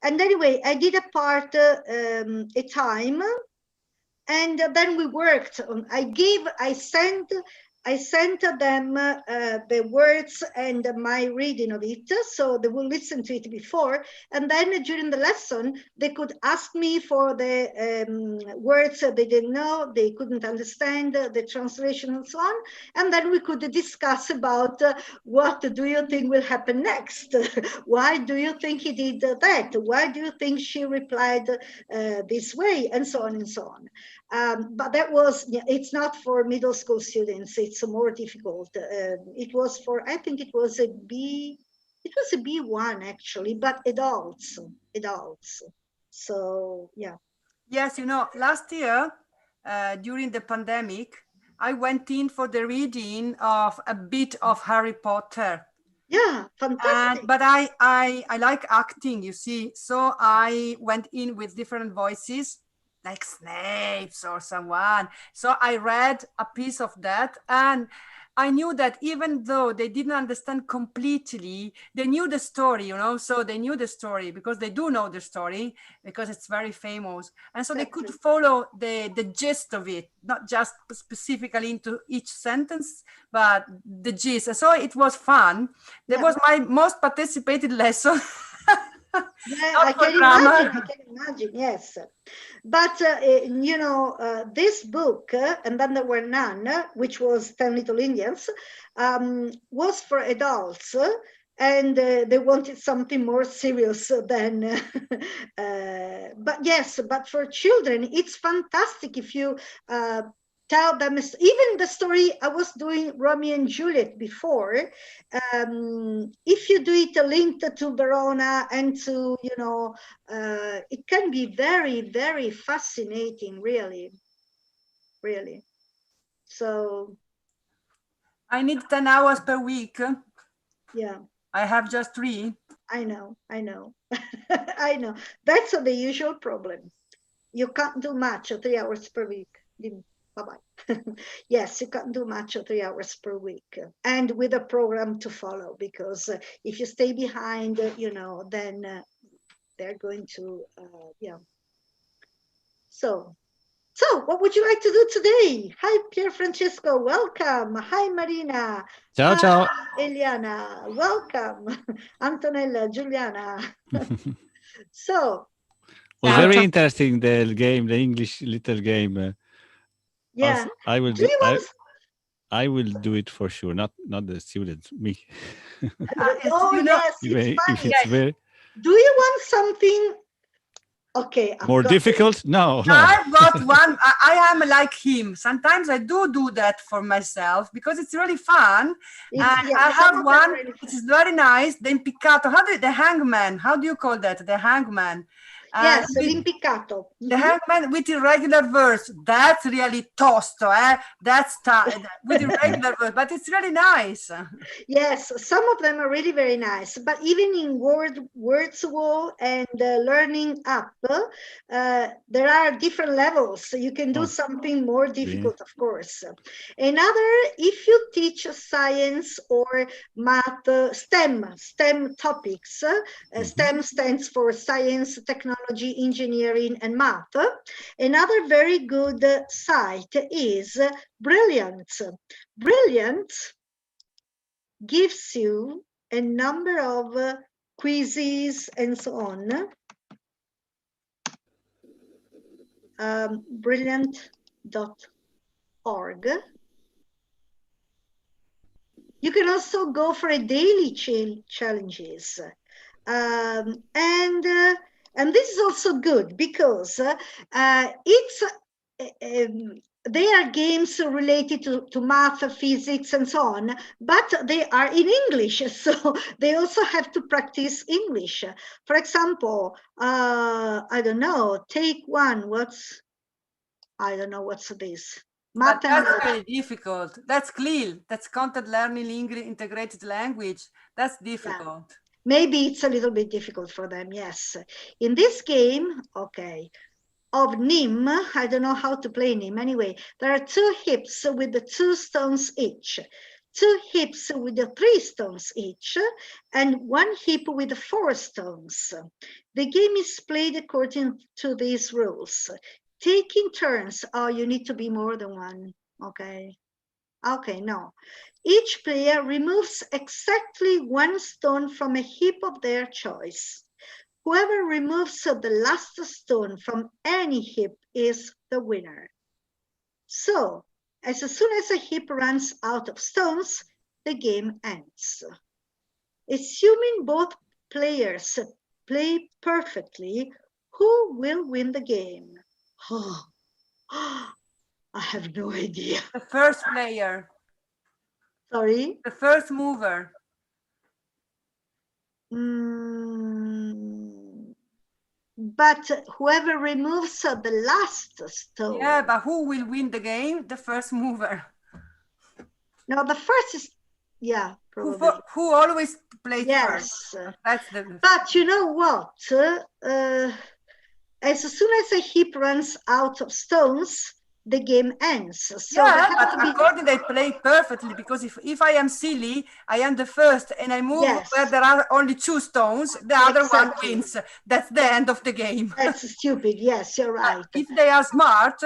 And anyway, I did a part a time, and then we worked on. I sent them the words and my reading of it, so they will listen to it before, and then during the lesson they could ask me for the words they didn't know, they couldn't understand, the translation and so on, and then we could discuss about what do you think will happen next? Why do you think he did that? Why do you think she replied this way? And so on and so on. But that was, it's not for middle school students, it's it's more difficult. It was for, I think it was a B1 actually, but adults. So yeah. Yes, you know, last year during the pandemic, I went in for the reading of a bit of Harry Potter. Yeah, fantastic. But I like acting, you see, so I went in with different voices, like Snape's or someone. So I read a piece of that, and I knew that even though they didn't understand completely, they knew the story, you know, so they knew the story because they do know the story because it's very famous. And so they could follow the gist of it, not just specifically into each sentence, but the gist. So it was fun. That was my most participated lesson. Yeah, I can imagine, yes. But, you know, this book, And Then There Were None, which was 10 Little Indians, was for adults, and they wanted something more serious than, but yes, but for children, it's fantastic if you tell them, even the story I was doing Romeo and Juliet before, if you do it linked to Verona and to, you know, it can be very, very fascinating, really. So I need 10 hours per week. Yeah. I have just 3. I know. I know. That's the usual problem. You can't do much 3 hours per week. Bye-bye. Yes, you can't do much 3 hours per week, and with a program to follow, because if you stay behind, you know, then they're going to, yeah. So what would you like to do today? Hi, Pier Francesco, welcome. Hi, Marina. Ciao, ciao. Eliana, welcome. Antonella, Giuliana. So. Was very interesting, the game, the English little game. Yeah. I will do it for sure. Not the students, me. Oh, yes, it's fun. Do you want something? Okay. More difficult? No. I've got one. I am like him. Sometimes I do that for myself because it's really fun. I have one which is very nice. The impiccato. The hangman? How do you call that? The hangman. Yes, l'impiccato. The hangman with irregular verse. That's really tosto, That's with irregular verse, but it's really nice. Yes, some of them are really very nice. But even in Words Wall and Learning Up, there are different levels. So you can do something more difficult, of course. Another, if you teach science or math, STEM topics. STEM stands for science, technology, engineering, and math. Another very good site is Brilliant. Brilliant gives you a number of quizzes and so on. Brilliant.org. You can also go for a daily challenges. And this is also good because they are games related to math, physics, and so on, but they are in English, so they also have to practice English. For example, I don't know, take one, I don't know what's this. But that's very difficult. That's CLIL, that's Content Learning Integrated Language. That's difficult. Yeah. Maybe it's a little bit difficult for them, yes. In this game, okay, of Nim, I don't know how to play Nim. Anyway, there are 2 hips with the 2 stones each, 2 hips with the 3 stones each, and 1 hip with the 4 stones. The game is played according to these rules. Taking turns. Oh, you need to be more than 1. Okay. Okay, no. Each player removes exactly 1 stone from a heap of their choice. Whoever removes the last stone from any heap is the winner. So, as soon as a heap runs out of stones, the game ends. Assuming both players play perfectly, who will win the game? Oh, I have no idea. The first player. Sorry. The first mover. But whoever removes the last stone. Yeah, but who will win the game? The first mover. No, the first is, yeah, probably. Who always plays Yes. first. That's the. But you know what? As soon as a heap runs out of stones, the game ends. So Yeah, but according they play perfectly, because if I am silly, I am the first and I move where there are only 2 stones, the other one wins. That's the end of the game. That's stupid. Yes, you're right. If they are smart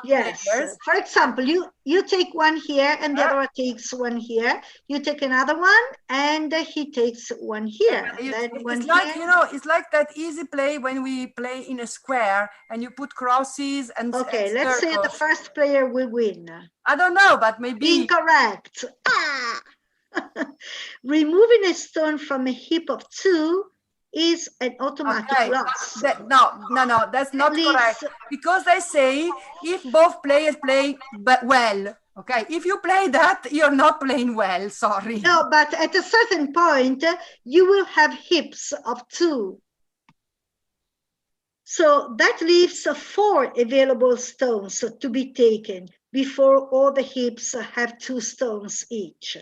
yes. players. For example, you take one here and the other one takes one here. You take another one and he takes one here. It's like, you know, it's like that easy play when we play in a square and you put crosses and okay, let's say the first player will win. I don't know, but maybe. Incorrect. Removing a stone from a heap of 2 is an automatic loss. No, that's not correct. Because they say if both players play well, okay, if you play that, you're not playing well, sorry. No, but at a certain point, you will have heaps of 2. So that leaves 4 available stones to be taken before all the heaps have 2 stones each.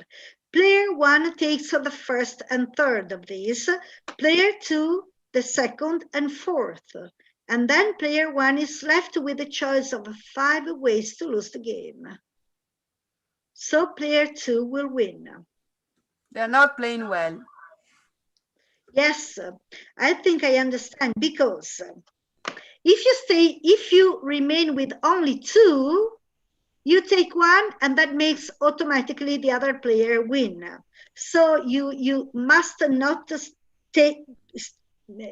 Player 1 takes the first and third of these, player 2 the second and fourth, and then player 1 is left with the choice of 5 ways to lose the game. So player 2 will win. They're not playing well. Yes, I think I understand, because if you remain with only 2, you take one and that makes automatically the other player win. So you must not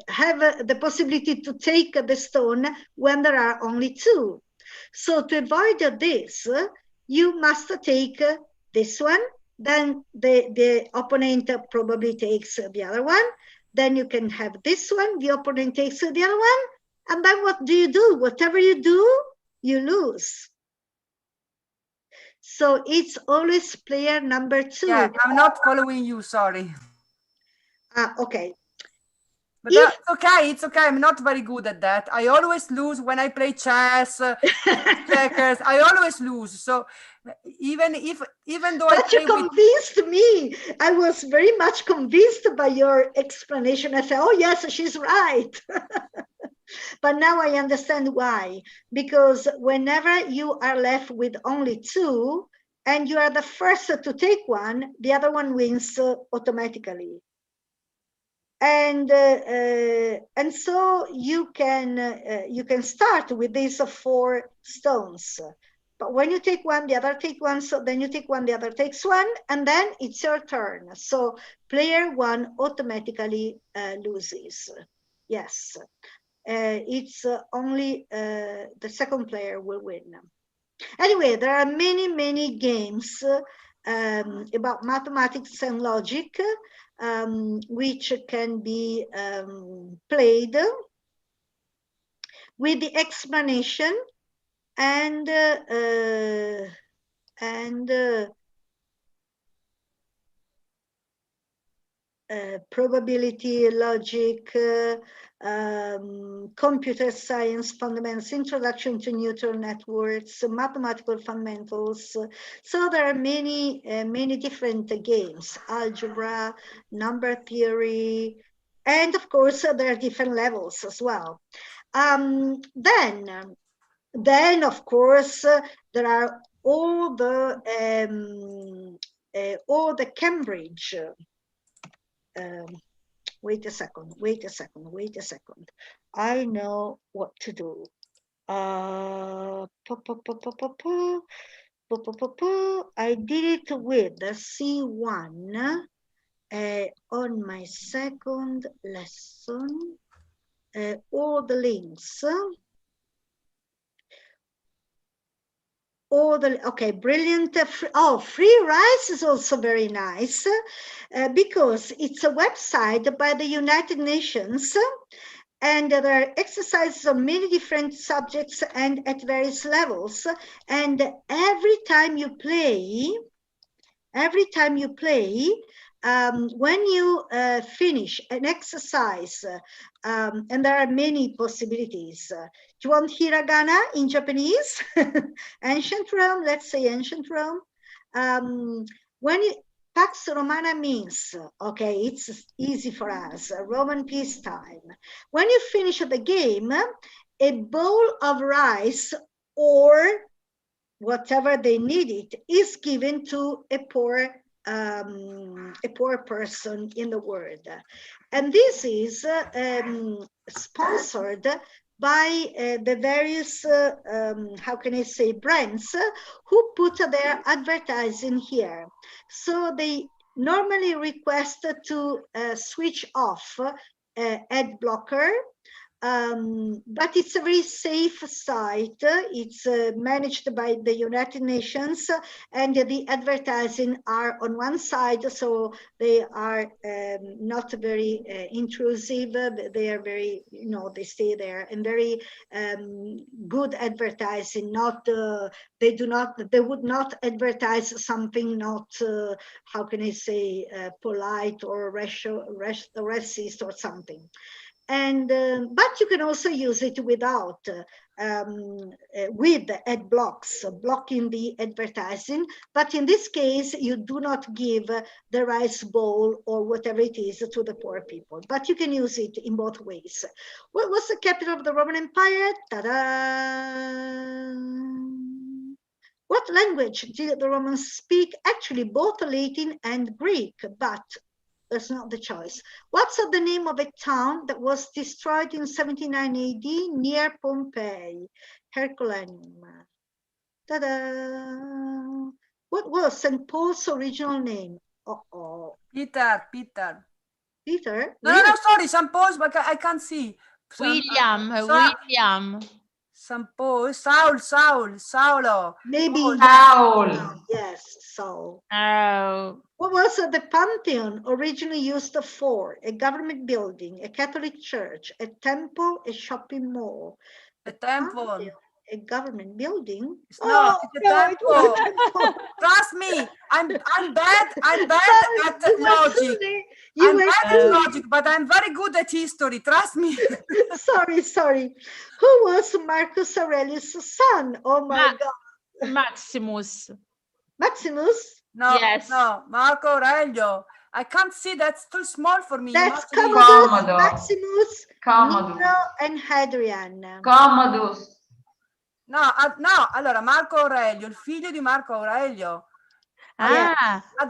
have the possibility to take the stone when there are only 2. So to avoid this, you must take this one, then the opponent probably takes the other one, then you can have this one, the opponent takes the other one, and then what do? Whatever you do, you lose. So it's always player number 2. Yeah, I'm not following you, sorry. Okay. But it's okay. I'm not very good at that. I always lose when I play chess, checkers. I always lose. So even though but you convinced me. I was very much convinced by your explanation. I said, oh yes, she's right. But now I understand why. Because whenever you are left with only 2 and you are the first to take one, the other one wins automatically. And so you can start with these 4 stones. But when you take one, the other take one, so then you take one, the other takes one, and then it's your turn. So player 1 automatically loses. Yes. It's only the second player will win. Anyway, there are many games about mathematics and logic which can be played with the explanation and probability, logic, computer science fundamentals, introduction to neural networks, mathematical fundamentals. So there are many different games, algebra, number theory, and of course there are different levels as well. Then of course there are all the Cambridge. Wait a second. I know what to do. I did it with the C1 on my second lesson. All the links. Okay, brilliant. Free Rice is also very nice because it's a website by the United Nations, and there are exercises on many different subjects and at various levels. And every time you play, Every time you play, when you finish an exercise, and there are many possibilities. Do you want hiragana in Japanese? Ancient Rome, let's say ancient Rome. When you, Pax Romana means, okay, it's easy for us, Roman peacetime. When you finish the game, a bowl of rice or whatever they needed is given to a poor person in the world. And this is sponsored by the various, how can I say, brands who put their advertising here. So they normally request to switch off ad blocker, but it's a very safe site. It's managed by the United Nations, and the advertising are on one side, so they are not very intrusive. They are very, you know, they stay there, and very good advertising. Not they would not advertise something not how can I say polite or racist or something. And but you can also use it without with ad blocks blocking the advertising, but in this case you do not give the rice bowl or whatever it is to the poor people, but you can use it in both ways. What was the capital of the Roman Empire? Ta-da! What language did the Romans speak? Actually both Latin and Greek, but that's not the choice. What's the name of a town that was destroyed in 79 AD near Pompeii? Herculaneum. Ta-da! What was St. Paul's original name? Peter. Peter? No, really? No, sorry, St. Paul's, but I can't see. William. St. Paul, Saulo. Maybe Saul. Yes, Saul. Oh. What was the Pantheon originally used for? A government building, a Catholic church, a temple, a shopping mall. A temple. Pantheon, a government building? No, it's a temple. Trust me, I'm bad at logic. I'm bad at logic, but I'm very good at history. Trust me. Sorry. Who was Marcus Aurelius' son? Oh my God. Maximus. No, yes. No, Marco Aurelio. I can't see, that's too small for me. That's Commodus, Maximus, Nero, and Hadrian. Commodus. No, allora Marco Aurelio, il figlio di Marco Aurelio.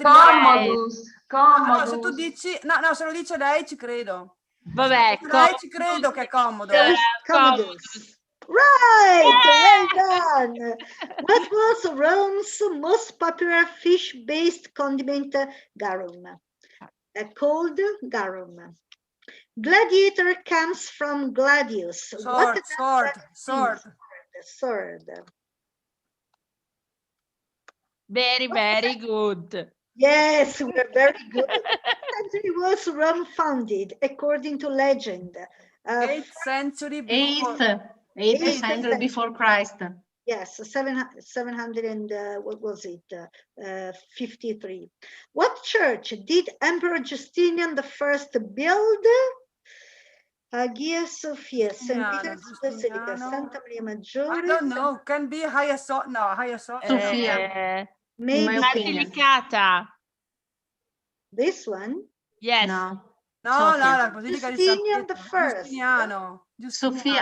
Commodus. No, se tu dici, no, se lo dice lei ci credo. Vabbè, lei ci credo che è comodo. Commodus. Right, well done. What was Rome's most popular fish-based condiment? Garum. Called garum. Gladiator comes from gladius. Sword. Very good. Yes, we're very good. Century was Rome founded, according to legend. 8th century before. 8th century before Christ. Yes, 700 and what was it? 53. What church did Emperor Justinian I build? Hagia Sophia, St. Peter's Basilica, Santa Maria Maggiore. I don't know. Can be Hagia Sophia. Sophia. Maybe Basilicata. This one? Yes. No, la Basilica di Justinian I.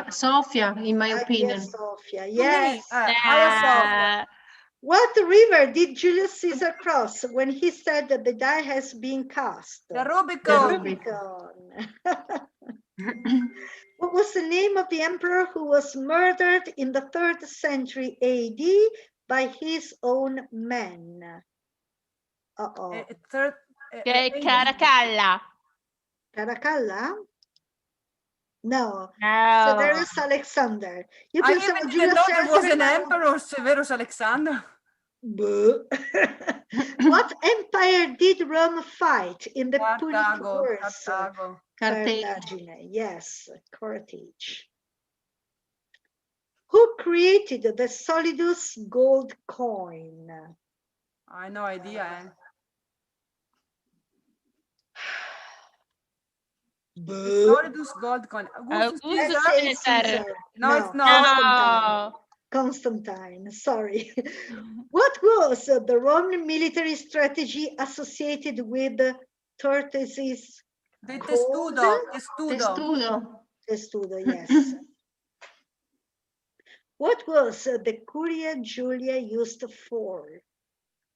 Sophia, in my opinion. Sophia, yes. Hagia Sophia. What river did Julius Caesar cross when he said that the die has been cast? The Rubicon. What was the name of the emperor who was murdered in the 3rd century AD by his own men? Caracalla. Caracalla? No. Severus Alexander. I even didn't know there was an emperor, Severus Alexander. What empire did Rome fight in the Punic Wars? Carthage. Yes, Carthage. Who created the Solidus gold coin? I have no idea. Solidus gold coin. Augustus Augustus Caesar? Let's say Caesar. Caesar. No, it's not. Constantine. No. Constantine, sorry. What was the Roman military strategy associated with tortoises? The Called? testudo. Testudo, yes. What was the Curia Julia used for?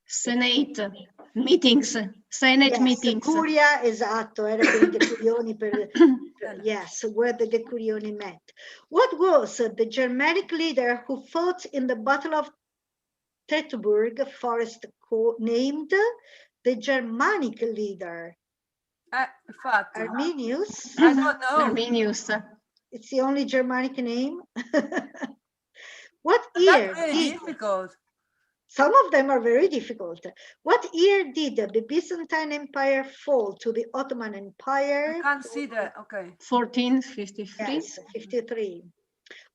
Senate meetings. Senate Yes, meetings. Curia, esatto, era per i decurioni, yes, where the decurioni met. What was the Germanic leader who fought in the Battle of Teutoburg Forest named the Germanic leader? Infatti. Arminius? I don't know. Arminius. It's the only Germanic name. What That's year? really difficult. Some of them are very difficult. What year did the Byzantine Empire fall to the Ottoman Empire? I can't see that. Okay. 1453. Yes, 53.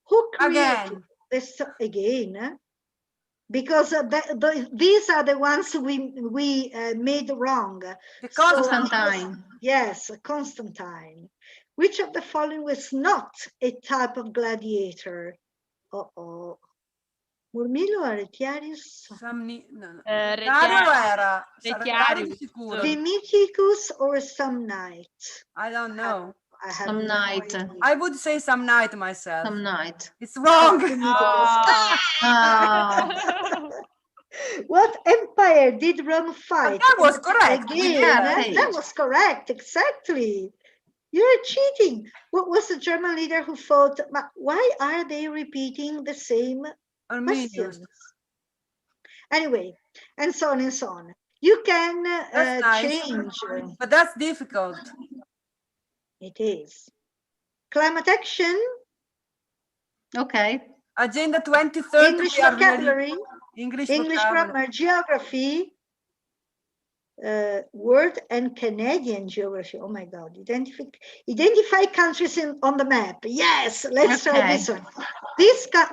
Who created Again. this again? Because these are the ones we made wrong. The Constantine. Yes, Constantine. Which of the following was not a type of gladiator? Uh-oh. Murmillo, Retiarius? No. Retiarius. Era. Retiarius di sicuro. Demicicus or Samnite? I don't know. I have Some no night. idea. I would say some night myself. Some night. It's wrong. Ah. What empire did Rome fight? That was correct. Again, Yeah, that was correct, exactly. You're cheating. What was the German leader who fought? Why are they repeating the same Arminius. questions? Anyway, and so on and so on. You can That's nice. change. But that's difficult. It is. Climate action, Okay. Agenda 2030. English we are really- vocabulary, English English vocabulary. grammar, geography, world and Canadian geography. Oh my God! Identify countries on the map. Yes, let's try Okay. this one.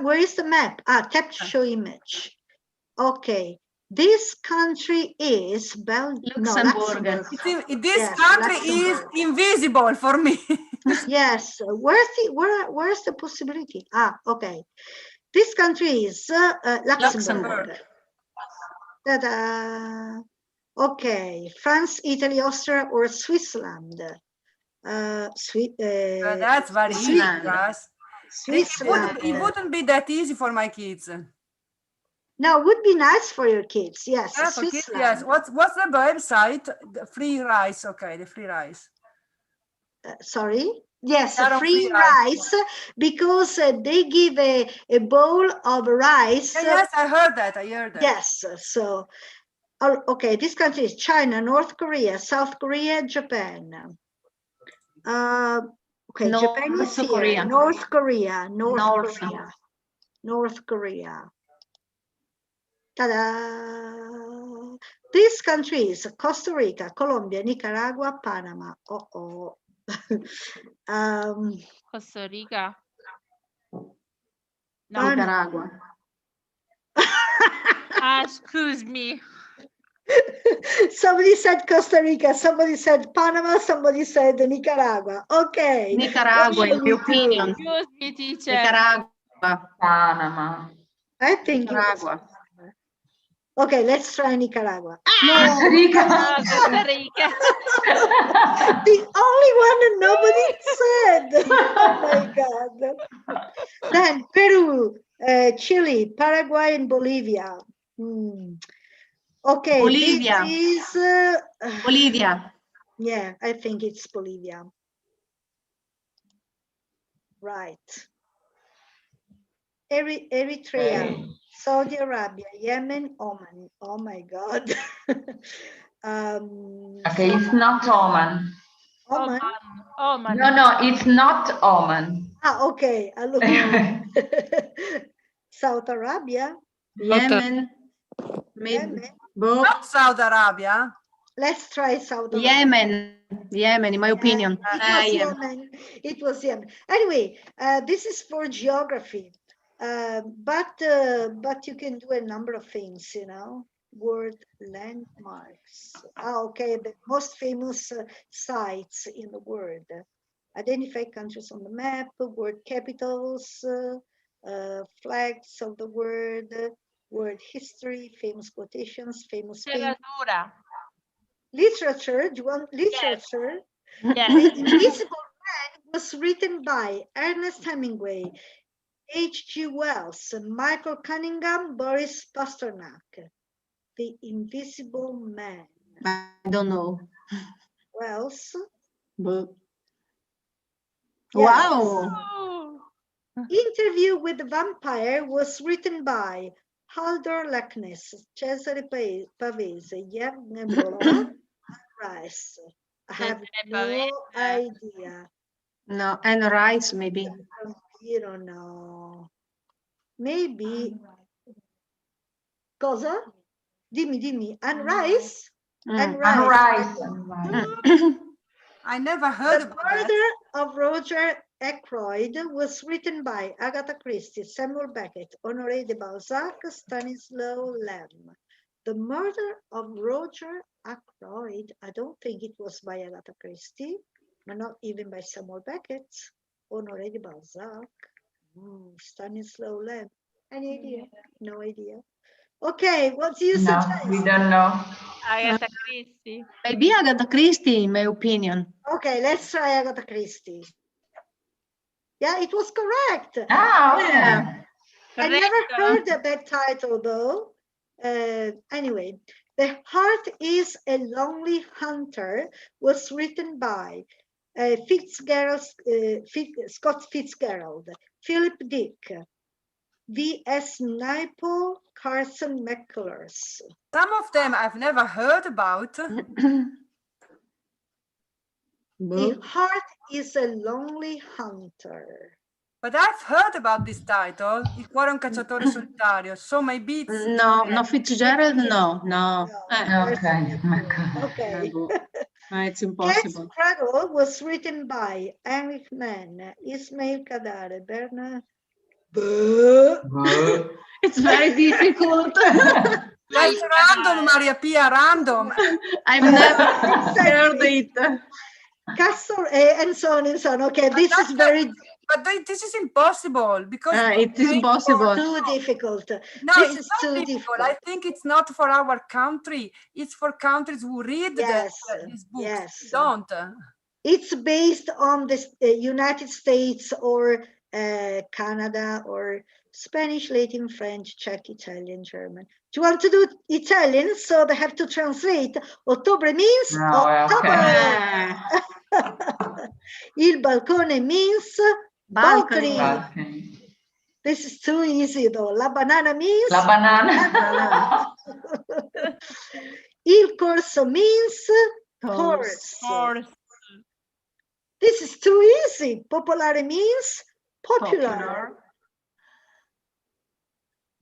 Where is the map? Tap to show image. Okay, this country is Luxembourg. This Yes, country is Luxembourg. invisible for me. Yes, where's the possibility? Okay. This country is Luxembourg. Ta-da. Okay, France, Italy, Austria, or Switzerland? That's very easy, Switzerland. guys. Switzerland. It wouldn't be that easy for my kids. No, would be nice for your kids. Yes, Yeah, for kids, Switzerland. yes. What's the website? The free rice. Okay, the free rice. Sorry. Yes, They're on free free rice, because they give a bowl of rice. Yes, I heard that. Yes, so okay, this country is China, North Korea, South Korea, Japan. Okay, Japan is here. Korea. North Korea, North. Korea, North Korea. Ta-da! These countries: Costa Rica, Colombia, Nicaragua, Panama. Costa Rica. No. Nicaragua. Excuse me. Somebody said Costa Rica, somebody said Panama, somebody said Nicaragua. Okay. Nicaragua, in my opinion. Excuse me, teacher. Nicaragua. Panama. I think it was- Nicaragua. Okay, let's try Nicaragua. Costa Rica. Costa Rica. The only one that nobody said. Oh my God. Then Peru, Chile, Paraguay, and Bolivia. Okay. Bolivia. This is, Bolivia. yeah, I think it's Bolivia. Right. Eritrea, Saudi Arabia, Yemen, Oman. Oh my God. Okay, it's not Oman. Oman. Oman. No, it's not Oman. Okay. Look. South Arabia. Yemen. Maybe. Yemen. Both. Not Saudi Arabia. Let's try South Arabia. Yemen. Yemen, in my opinion. Yemen. It was Yemen. Anyway, this is for geography. But you can do a number of things, you know. World landmarks. Okay, the most famous sites in the world. Identify countries on the map, word capitals, flags of the word history, famous quotations, famous paintings. Letteratura. Literature, do you want literature? Yes. The Invisible Man was written by Ernest Hemingway, H.G. Wells, Michael Cunningham, Boris Pasternak. The Invisible Man. I don't know. Wells. But... Yes. Wow. Oh. Interview with the Vampire was written by Haldor Lacknes, Cesare Pavese, Yevgeny Rice. I have no idea. No, and rice maybe. You don't know. Maybe. Cosa? Dimmi. And Rice? And Rice. I never heard The about that. Murder of Roger Ackroyd was written by Agatha Christie, Samuel Beckett, Honoré de Balzac, Stanislaw Lem. The Murder of Roger Ackroyd, I don't think it was by Agatha Christie, but not even by Samuel Beckett, Honoré de Balzac, Stanislaw Lem. Any idea? No idea. Okay, what do you suggest? No, we don't know. Agatha Christie. Maybe Agatha Christie, in my opinion. Okay, let's try Agatha Christie. Yeah, it was correct. Ah, okay. Yeah. I never heard of that title though. Anyway, The Heart is a Lonely Hunter was written by Scott Fitzgerald, Philip Dick, V.S. Naipaul, Carson McCullers. Some of them I've never heard about. The Heart is a Lonely Hunter. But I've heard about this title, Il cuore è un cacciatore solitario. So maybe it's... No, Fitzgerald, no. Okay. Okay. It's impossible. Cat Cradle was written by Heinrich Mann, Ismail Kadare, Bernard. It's very difficult. That's random, Maria Pia, random. I've never heard it. Castle, and so on and so on. Okay, this is very... But this is impossible because it is impossible. Too difficult. No, this it's is not too difficult. difficult. I think it's not for our country. It's for countries who read these books. Yes. Don't. It's based on the United States or Canada or Spanish, Latin, French, Czech, Italian, German. Do you want to do Italian? So they have to translate. Ottobre means October. Il balcone means balcony. This is too easy though. La banana means La banana. Il corso means horse. This is too easy. Popolare means popular.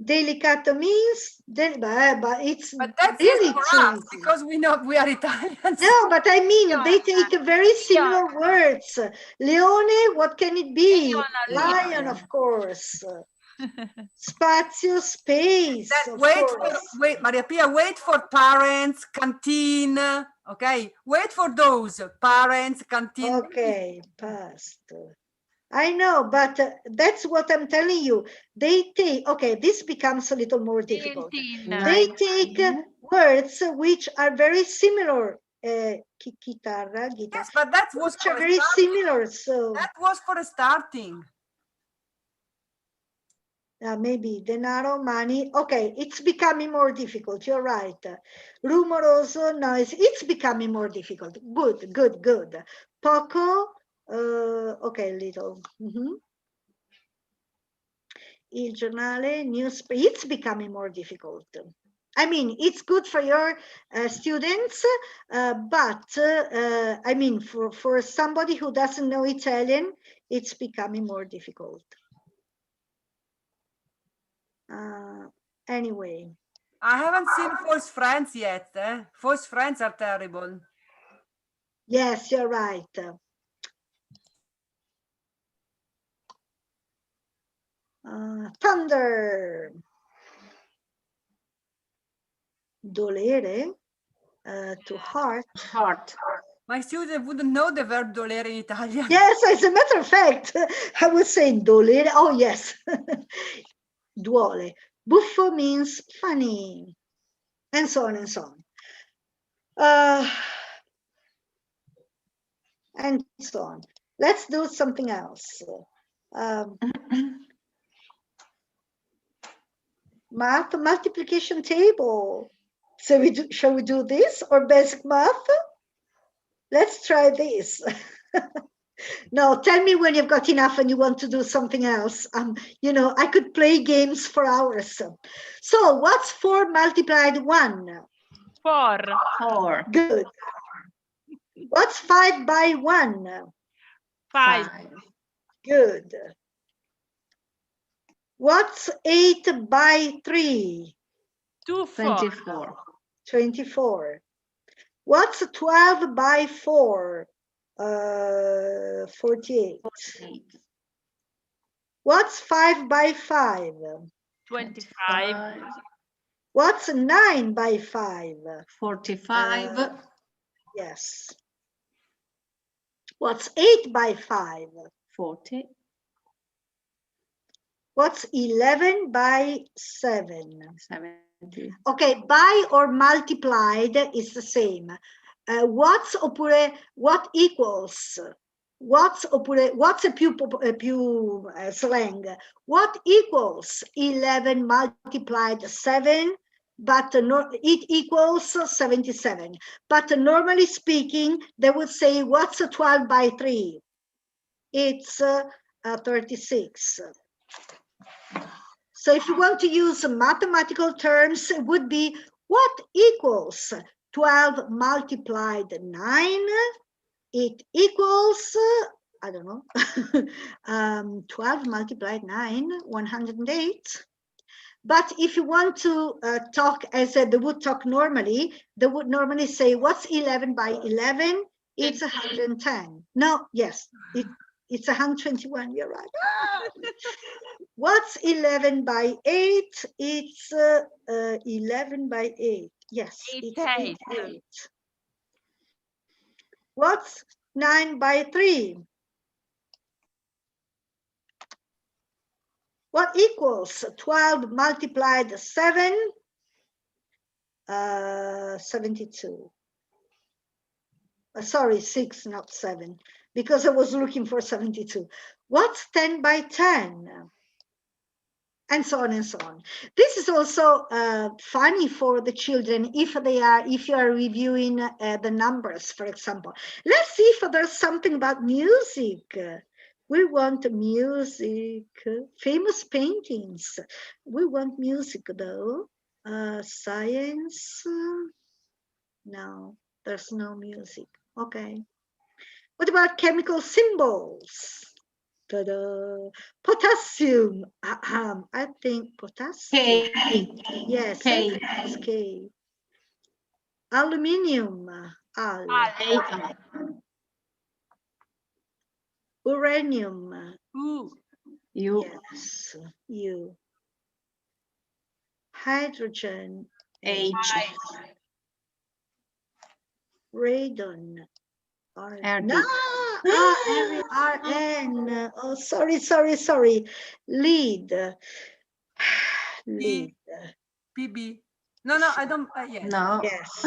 Delicato means but it's that's really for too us easy. because we know we are Italians. No, but I mean they take very similar words. Leone, what can it be? Lion, of course. Spazio, space. Wait, Maria Pia, wait for parents, canteen. Okay, wait for those parents, canteen. Okay, past. I know, but that's what I'm telling you. They take, okay, this becomes a little more difficult. They take words which are very similar. Chitarra, guitar. Yes, but that was for very similar. So that was for a starting. Maybe denaro, money. Okay, it's becoming more difficult. You're right. Rumoroso, noise. It's becoming more difficult. Good. Poco. Okay, little. Il giornale, newspaper. It's becoming more difficult. I mean, it's good for your students, but I mean, for somebody who doesn't know Italian, it's becoming more difficult. Anyway. I haven't seen False Friends yet. False Friends are terrible. Yes, you're right. Thunder. Dolere. To heart. My student wouldn't know the verb dolere in Italian. Yes, as a matter of fact, I was saying dolere. Oh, yes. Duole. Buffo means funny. And so on and so on. And so on. Let's do something else. Math multiplication table. So shall we do this or basic math? Let's try this. No, tell me when you've got enough and you want to do something else. You know, I could play games for hours. So what's 4 multiplied 1? 4. 4. Good. What's 5 by 1? 5. Good. What's 8 by 3? 24. 24. What's 12 by 4? 48. What's 5 by 5? 25. What's 9 by 5? 45. Yes. What's 8 by 5? 40. What's 11 by 7? 70. Okay, by or multiplied is the same. What's oppure what equals? What's oppure what's a più slang? What equals 11 multiplied 7? But it equals 77. But normally speaking, they would say what's 12 by 3? It's 36. So if you want to use mathematical terms, it would be what equals 12 multiplied 9? It equals, I don't know, 12 multiplied 9, 108. But if you want to talk as they would talk normally, they would normally say, what's 11 by 11? It's 110. No, yes, it's 121, you're right. What's 11 by 8? It's 11 by 8. Yes, it's 8. What's 9 by 3? What equals 12 multiplied 7? 72. Sorry, 6, not 7, because I was looking for 72. What's 10 by 10? And so on and so on. This is also funny for the children if you are reviewing the numbers, for example. Let's see if there's something about music. We want music, famous paintings. We want music though. Science, no, there's no music. Okay. What about chemical symbols? Ta-da. Potassium. I think potassium. K. Yes, K. it's K. Aluminium. Al. Uranium. U. Yes, U. Hydrogen. H. Radon. RD. No, RN. Oh, sorry. Lead. Lead. PB. No, I don't. Yes. No. Yes,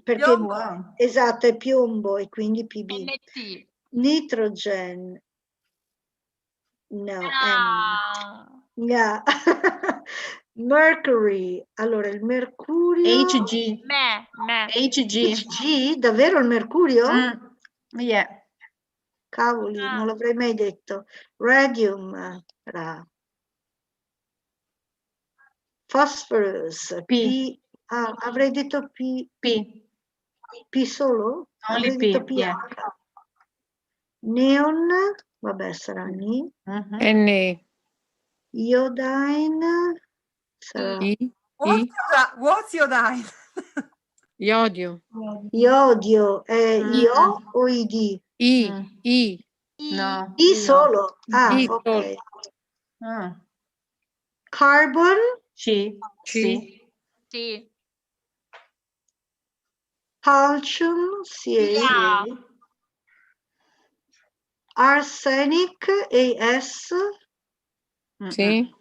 perché Piombo. esatto, è piombo e quindi PB. NT. Nitrogen. No. Yeah. Mercury. Allora, il mercurio. HG. Me. HG. HG? Davvero il mercurio? Yeah. Cavoli, non l'avrei mai detto. Radium. Phosphorus. P. Avrei detto P. P solo? Only Avrei P. detto PH. Yeah. Neon. Vabbè, sarà Ni. N. Iodine. Sarà What's iodine? Iodio. iodio. Io o ID? I. No. I solo. I Ok. solo. Carbon. C. Sì. Calcium, Ca. Arsenic, As. Sì.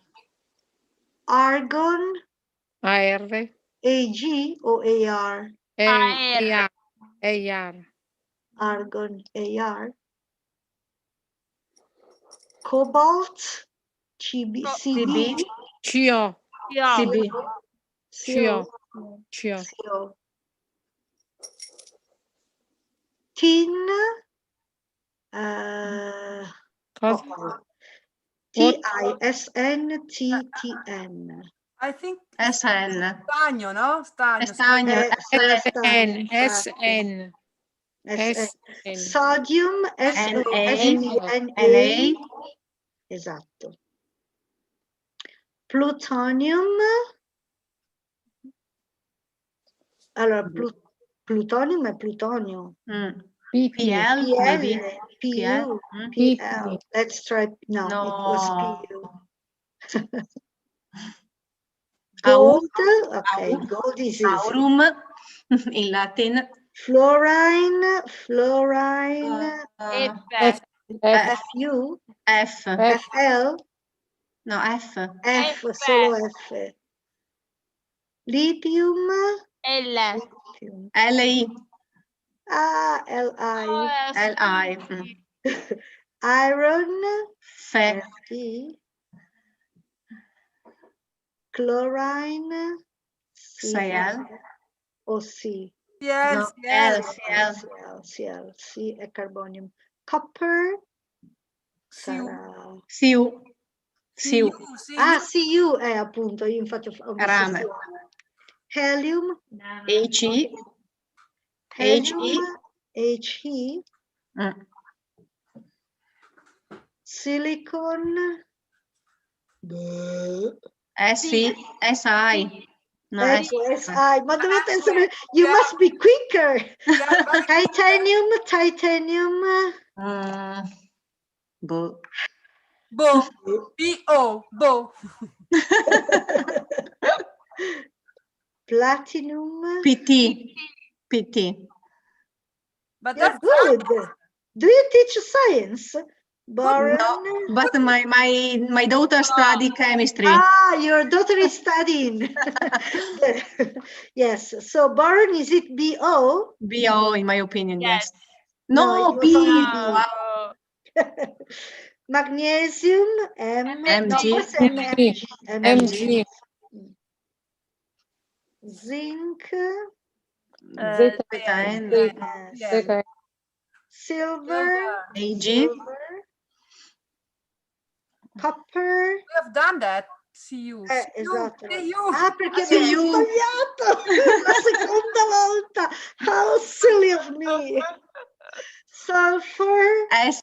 Argon, AR. Ag o Ar? AR. Argon, Ar. Cobalt, Cb. CO. CB. CO. Tin, Cosa? TISN. I think SN. stagno, no? Stagno. Stagno. Sarà stagno, SN. SN. Sodium, Na. esatto. Plutonium, allora plutonium è plutonio. PL, maybe. PU, PL. PL. Let's try. No, No. it was PU. Gold, okay, gold is easy. Aurum in Latin. Fluorine, FU, F. FL, No, F. solo F. Lithium, lithium. LI. LI. LI. Iron, Fe. FT. Chlorine, Cl. o C. No, Cl, C è carbonium. Copper, sarà... Cu. Cu è appunto, io infatti ho messo Rame. Cu. Helium, He. He. Silicon, Si. No, ecco, SI, ma dovete essere, you must be quicker. Titanium. Bo. B-O, bo. Platinum. PT. But You're that's good. Do you teach science? Boron? No, but my daughter study chemistry. Your daughter is studying. Yes. So boron, is it BO? BO, in my opinion, yes. No, No, it B. was only B. Wow. Magnesium, Mg. No, questo è Mg. Zinc, ZN. silver, Ag. copper. We have done that. CU. Esatto. CU. Perché abbiamo sbagliato la seconda volta. How silly of me. Sulfur. S.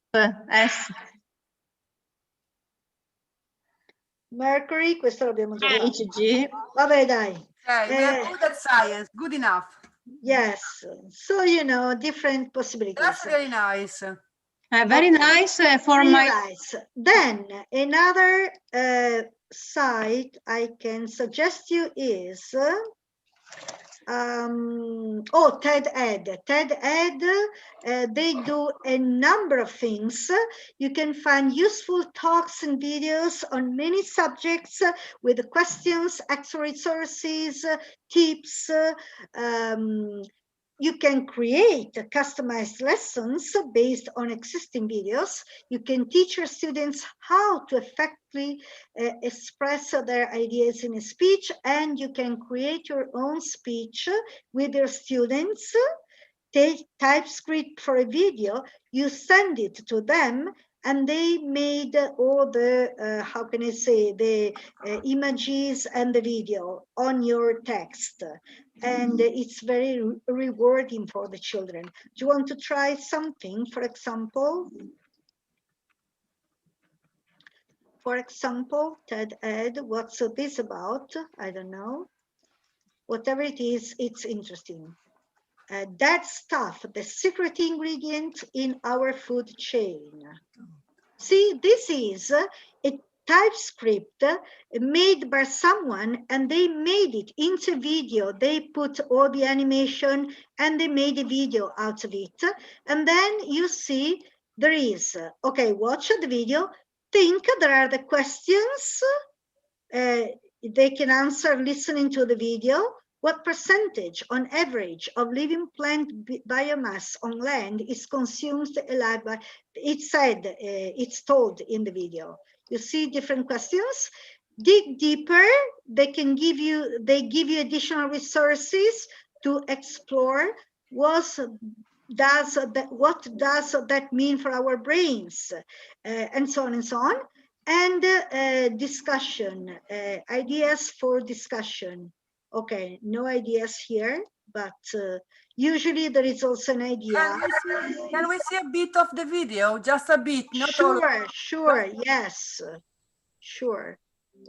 Mercury, questo l'abbiamo già fatto. Hg. Vabbè, dai. Okay, we are good at science. Good enough. Yes. So, different possibilities. That's very nice. Very nice for Very my... nice. Then, another site I can suggest you is... TED-Ed. TED-Ed, they do a number of things. You can find useful talks and videos on many subjects with questions, extra resources, tips. You can create customized lessons based on existing videos. You can teach your students how to effectively express their ideas in a speech, and you can create your own speech with your students. Take TypeScript for a video, you send it to them, and they made all the, how can I say, the images and the video on your text. And it's very rewarding for the children. Do you want to try something, for example? For example, TED-Ed, what's this about? I don't know. Whatever it is, it's interesting. That stuff, the secret ingredient in our food chain. See, this is a TypeScript made by someone, and they made it into video. They put all the animation and they made a video out of it. And then you see there is, okay, watch the video, think there are the questions they can answer listening to the video. What percentage on average of living plant biomass on land is consumed alive by, it's told in the video. You see different questions. Dig deeper. They give you additional resources to explore what does that mean for our brains, and so on and so on. And discussion, ideas for discussion. Okay, no ideas here, but usually there is also an idea. Can we see a bit of the video? Just a bit, not all. Sure, yes, sure.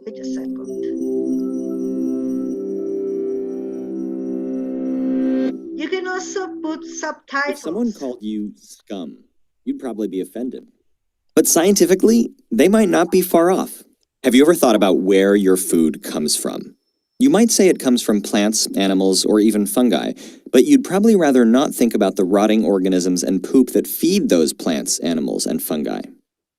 Wait a second. You can also put subtitles. If someone called you scum, you'd probably be offended. But scientifically, they might not be far off. Have you ever thought about where your food comes from? You might say it comes from plants, animals, or even fungi, but you'd probably rather not think about the rotting organisms and poop that feed those plants, animals, and fungi.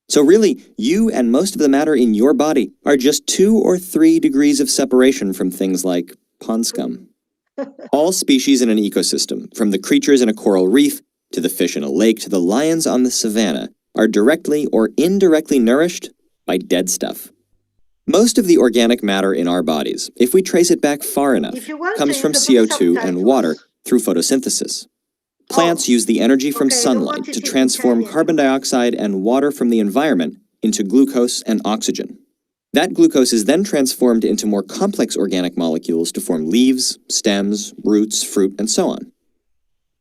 So really, you and most of the matter in your body are just 2 or 3 degrees of separation from things like pond scum. All species in an ecosystem, from the creatures in a coral reef, to the fish in a lake, to the lions on the savannah, are directly or indirectly nourished by dead stuff. Most of the organic matter in our bodies, if we trace it back far enough, comes from CO2 and water through photosynthesis. Plants use the energy from sunlight to transform carbon dioxide and water from the environment into glucose and oxygen. That glucose is then transformed into more complex organic molecules to form leaves, stems, roots, fruit, and so on.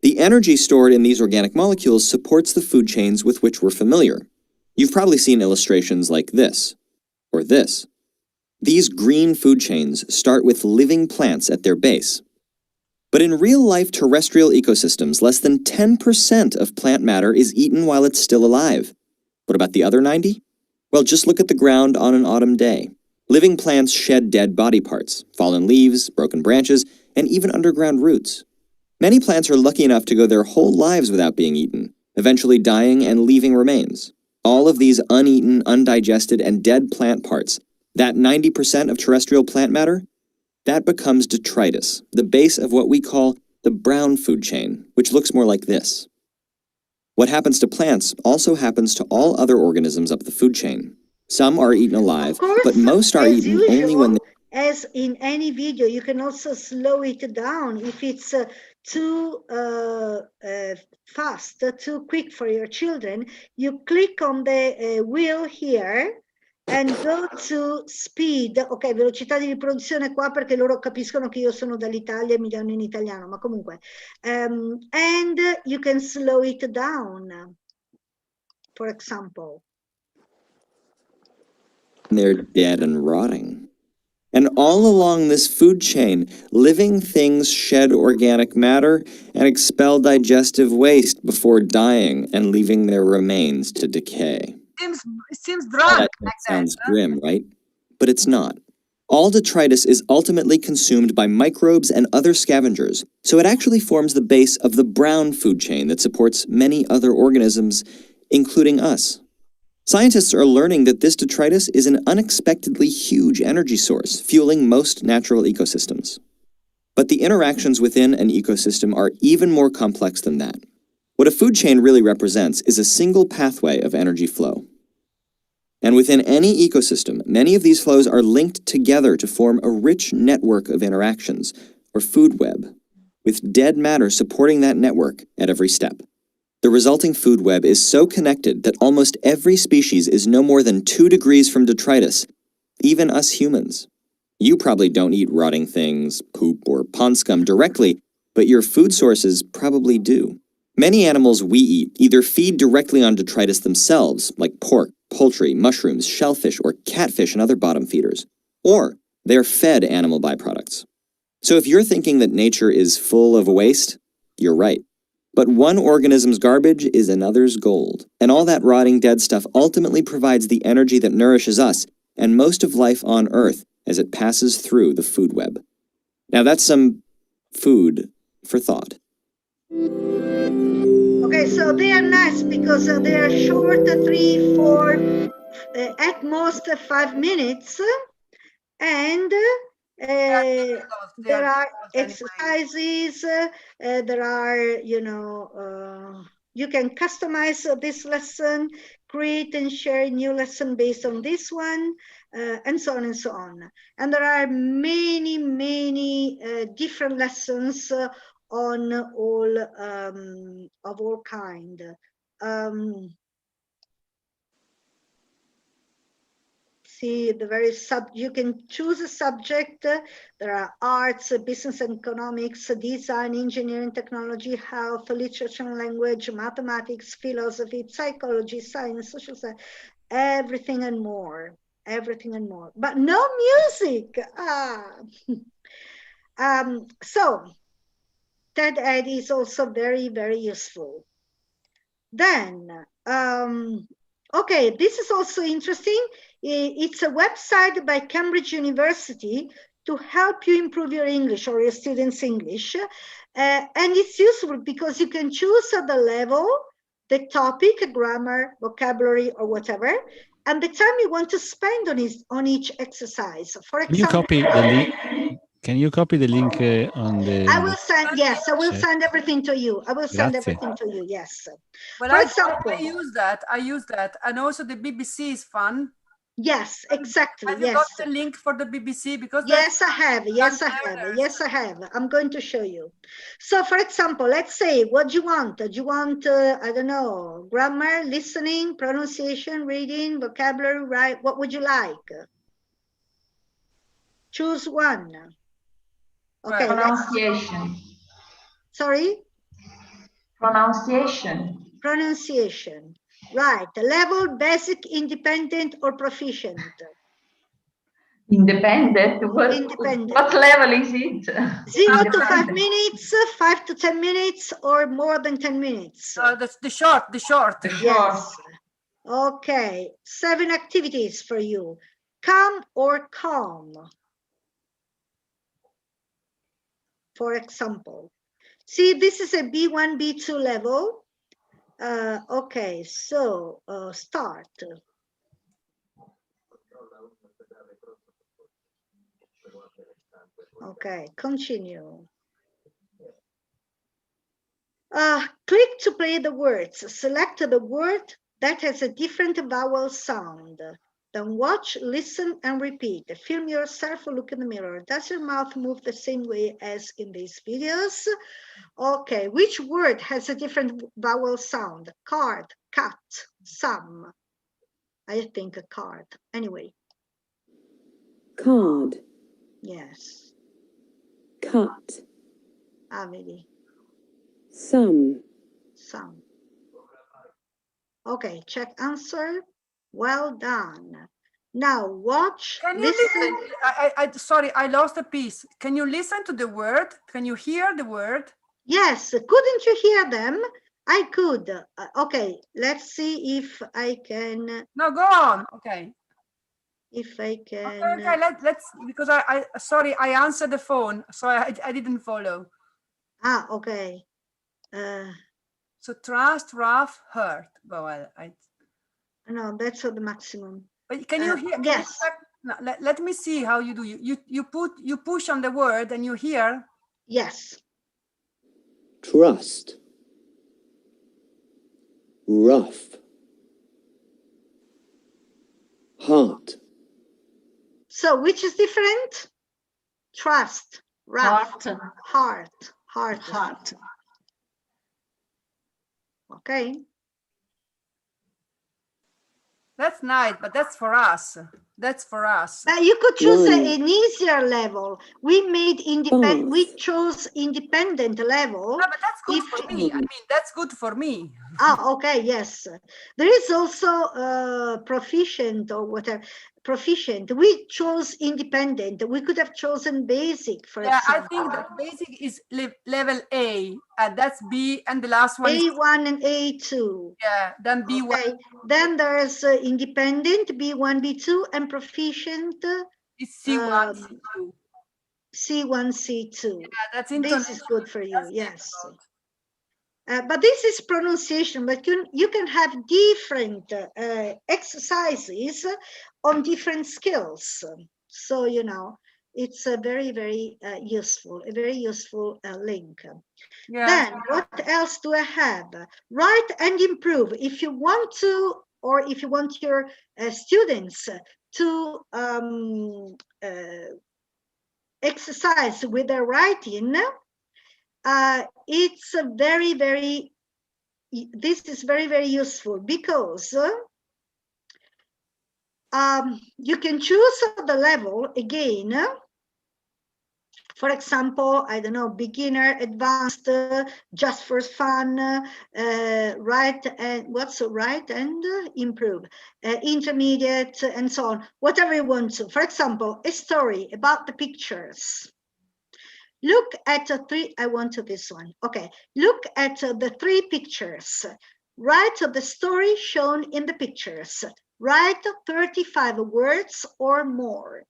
The energy stored in these organic molecules supports the food chains with which we're familiar. You've probably seen illustrations like this, or this. These green food chains start with living plants at their base. But in real-life terrestrial ecosystems, less than 10% of plant matter is eaten while it's still alive. What about the other 90? Well, just look at the ground on an autumn day. Living plants shed dead body parts, fallen leaves, broken branches, and even underground roots. Many plants are lucky enough to go their whole lives without being eaten, eventually dying and leaving remains. All of these uneaten, undigested, and dead plant parts, that 90% of terrestrial plant matter, that becomes detritus, the base of what we call the brown food chain, which looks more like this. What happens to plants also happens to all other organisms up the food chain. Some are eaten alive, but most are eaten only when they... As in any video, you can also slow it down if it's too fast, too quick for your children. You click on the wheel here and go to speed. Ok, velocità di riproduzione qua perché loro capiscono che io sono dall'Italia e mi danno in italiano, ma comunque. And you can slow it down, for example. They're dead and rotting. And all along this food chain, living things shed organic matter and expel digestive waste before dying and leaving their remains to decay. It seems drunk. That sounds grim, right? But it's not. All detritus is ultimately consumed by microbes and other scavengers, so it actually forms the base of the brown food chain that supports many other organisms, including us. Scientists are learning that this detritus is an unexpectedly huge energy source, fueling most natural ecosystems. But the interactions within an ecosystem are even more complex than that. What a food chain really represents is a single pathway of energy flow. And within any ecosystem, many of these flows are linked together to form a rich network of interactions, or food web, with dead matter supporting that network at every step. The resulting food web is so connected that almost every species is no more than 2 degrees from detritus, even us humans. You probably don't eat rotting things, poop, or pond scum directly, but your food sources probably do. Many animals we eat either feed directly on detritus themselves, like pork, poultry, mushrooms, shellfish, or catfish and other bottom feeders, or they're fed animal byproducts. So if you're thinking that nature is full of waste, you're right. But one organism's garbage is another's gold, and all that rotting dead stuff ultimately provides the energy that nourishes us and most of life on Earth as it passes through the food web. Now that's some food for thought. Okay, so they are nice because they are short, 3, 4, at most 5 minutes, and there are exercises, there are, you can customize this lesson, create and share a new lesson based on this one, and so on and so on. And there are many, many different lessons on all of all kind. See the very you can choose a subject. There are arts, business and economics, design, engineering, technology, health, literature and language, mathematics, philosophy, psychology, science, social science, everything and more, but no music. So TED Ed is also very, very useful. Then, okay, this is also interesting. It's a website by Cambridge University to help you improve your English or your students' English. And it's useful because you can choose the level, the topic, grammar, vocabulary, or whatever, and the time you want to spend on each exercise. For example, can you copy the link? Can you copy the link on the? I will send. Yes, I will send everything to you. I will send everything to you. Yes. For example, I use that, and also the BBC is fun. Yes, exactly. Have you got the link for the BBC? Because yes, I have. Yes, I have. Yes, I have. I'm going to show you. So, for example, let's say, what do you want? Do you want, I don't know, grammar, listening, pronunciation, reading, vocabulary, right? What would you like? Choose one. Okay. Pronunciation. Sorry? Pronunciation. Pronunciation. Right. Level, basic, independent, or proficient? Independent? Independent. What level is it? 0 to 5 minutes, 5 to 10 minutes, or more than 10 minutes? That's the short. Yes. Okay. 7 activities for you. Calm or calm? For example. See, this is a B1, B2 level. Okay, so start. Okay, continue. Click to play the words. Select the word that has a different vowel sound. Then watch, listen, and repeat. Film yourself or look in the mirror. Does your mouth move the same way as in these videos? Okay, which word has a different vowel sound? Card, cut, some. I think a card. Anyway. Card. Yes. Cut. Vedi. Some. Some. Okay, check answer. Well done. Now watch. Can you listen? Sorry, I lost a piece. Can you listen to the word? Can you hear the word? Yes. Couldn't you hear them? I could. Okay, let's see if I can. No, go on. Okay. If I can. Okay, let's because I sorry, I answered the phone, so I didn't follow. Ah, okay. So trust, rough, hurt. Well, no, that's the maximum. But can you hear? Yes. No, let me see how you do. You push on the word and you hear. Yes. Trust. Rough. Heart. So which is different? Trust, rough, heart. Okay. That's nice, but that's for us. That's for us. You could choose an easier level. We made independent. We chose independent level. No, but that's good for me. I mean, that's good for me. Ah, okay, yes. There is also proficient or whatever. Proficient. We chose independent. We could have chosen basic, for example. I think that basic is level A, and that's B, and the last one A1 and A2. Yeah, then B1. Okay. Then there's independent, B1, B2, and proficient? It's C1, C2. C1, C2. Yeah, that's This intonation. is good for you, That's yes. difficult. But this is pronunciation, but you can have different exercises on different skills. So, you know, it's a very, very useful link. Yeah. Then what else do I have? Write and improve. If you want to, or if you want your students to exercise with their writing, it's a very, very, this is very, very useful because you can choose the level again. For example, I don't know, beginner, advanced, just for fun, write and what's write and improve, intermediate, and so on, whatever you want to. For example, a story about the pictures. Look at three, I want to this one. Okay, look at the three pictures. Write the story shown in the pictures. Write 35 words or more.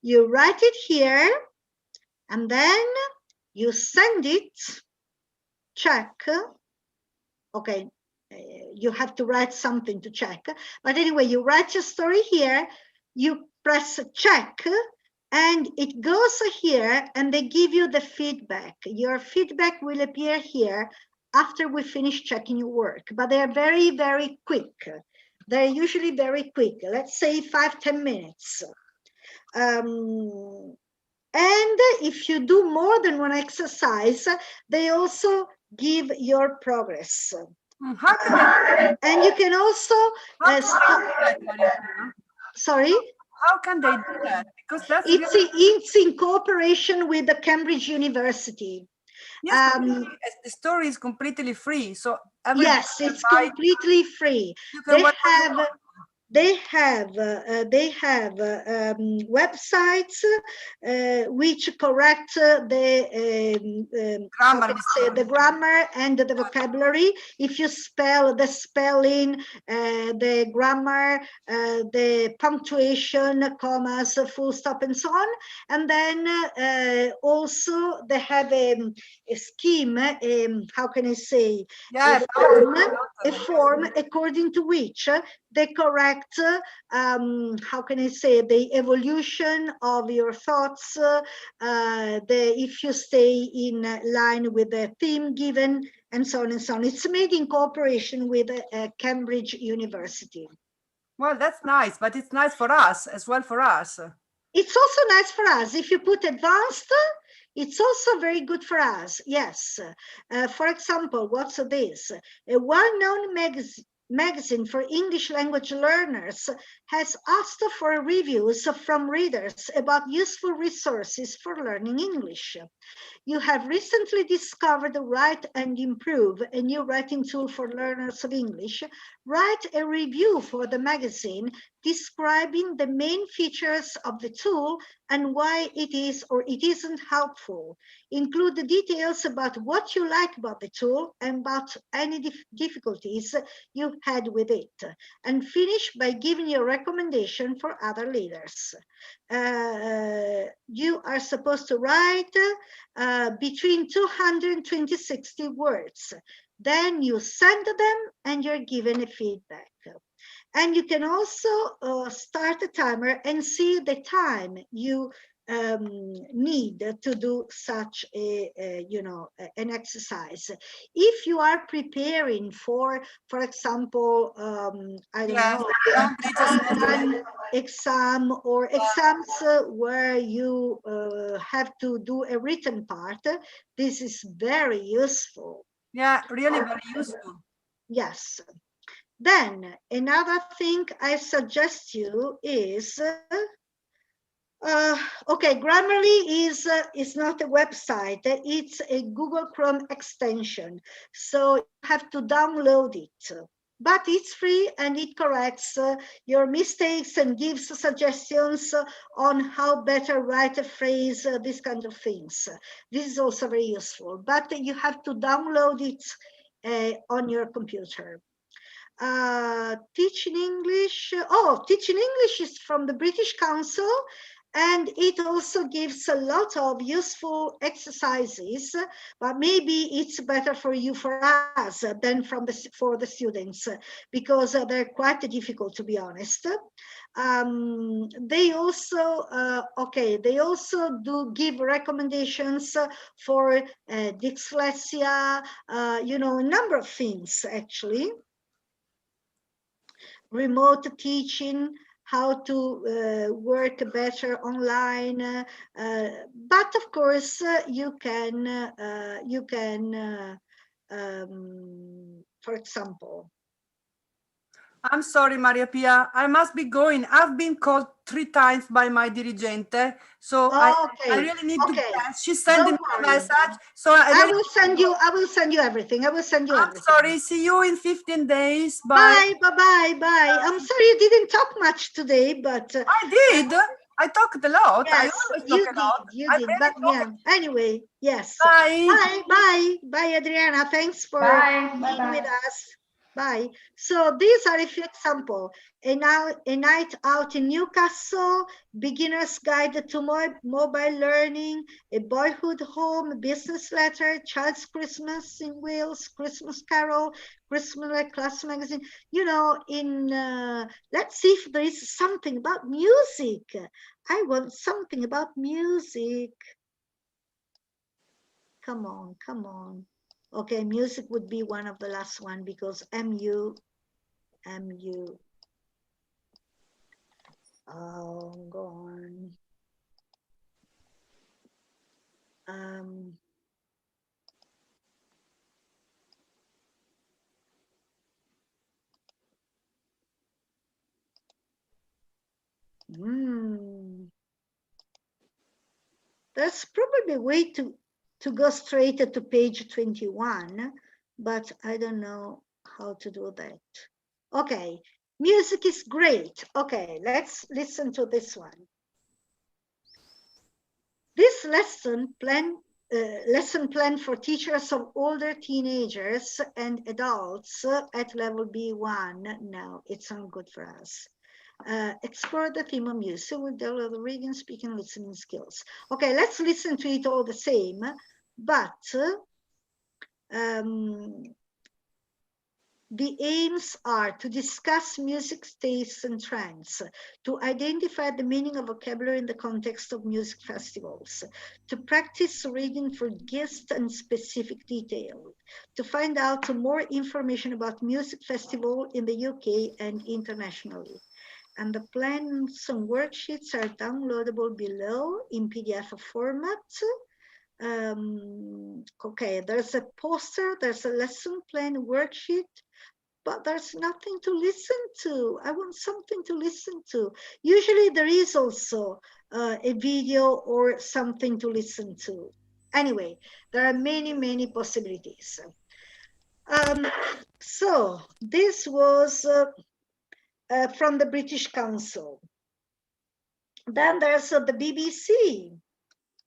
You write it here, and then you send it, check. Okay, you have to write something to check. But anyway, you write your story here, you press check, and it goes here, and they give you the feedback. Your feedback will appear here after we finish checking your work, but they're very, very quick. They're usually very quick. Let's say 5-10 minutes. And if you do more than one exercise, they also give your progress. And you can also sorry? How can they do that? Because that's it's in cooperation with the Cambridge University. Yes, the story is completely free. So yes, it's completely free. They have websites which correct the grammar and the vocabulary. If you spell the spelling, the grammar, the punctuation, commas, full stop, and so on. And then also they have a scheme. How can I say? Yeah, a form according to which they correct, how can I say, the evolution of your thoughts, if you stay in line with the theme given, and so on and so on. It's made in cooperation with Cambridge University. Well, that's nice, but it's nice for us as well for us. It's also nice for us. If you put advanced, it's also very good for us, yes. For example, what's this? A well-known magazine for English language learners has asked for reviews from readers about useful resources for learning English. You have recently discovered Write and Improve, a new writing tool for learners of English. Write a review for the magazine describing the main features of the tool and why it is or it isn't helpful. Include the details about what you like about the tool and about any difficulties you had with it. And finish by giving your recommendation for other leaders. You are supposed to write between 200 and 260 words. Then you send them and you're given a feedback. And you can also start a timer and see the time you need to do such a an exercise. If you are preparing for example, I don't know, an exam or exams where you have to do a written part, this is very useful. Yeah, really very useful. Yes. Then another thing I suggest you is, okay, Grammarly is not a website, it's a Google Chrome extension. So you have to download it, but it's free and it corrects your mistakes and gives suggestions on how better write a phrase, these kind of things. This is also very useful, but you have to download it on your computer. Teaching English. Teaching English is from the British Council, and it also gives a lot of useful exercises, but maybe it's better for us than for the students, because they're quite difficult, to be honest. They also do give recommendations for dyslexia, a number of things, actually. Remote teaching, how to work better online, but of course you can, for example. I'm sorry, Maria Pia, I must be going. I've been called 3 times by my dirigente, so I really need to pass. She's sending me a message, so I will send you everything. I will send you everything. Sorry, see you in 15 days. Bye. Bye. I'm sorry you didn't talk much today, but I did. I talked a lot. Yes, I always talk a lot. You did. But yeah. Anyway, yes. Bye. Bye, Adriana. Thanks for Bye. being with us. Bye. So these are a few examples. A night out in Newcastle, beginner's guide to mobile learning, a boyhood home, business letter, child's Christmas in Wales, Christmas carol, Christmas class magazine. Let's see if there is something about music. I want something about music. Come on. Okay, music would be one of the last one, because MU. Oh, go on. There's probably a way to go straight to page 21, but I don't know how to do that. Okay, music is great. Okay, let's listen to this one. This lesson plan for teachers of older teenagers and adults at level B1. No, it's not good for us. Explore the theme of music with develop the reading, speaking, listening skills. Okay, let's listen to it all the same, but the aims are to discuss music tastes and trends, to identify the meaning of vocabulary in the context of music festivals, to practice reading for gist and specific detail, to find out more information about music festival in the UK and internationally. And the plans and worksheets are downloadable below in PDF format. Okay, there's a poster, there's a lesson plan worksheet, but there's nothing to listen to. I want something to listen to. Usually there is also a video or something to listen to. Anyway, there are many possibilities. So this was from the British Council. Then there's the BBC.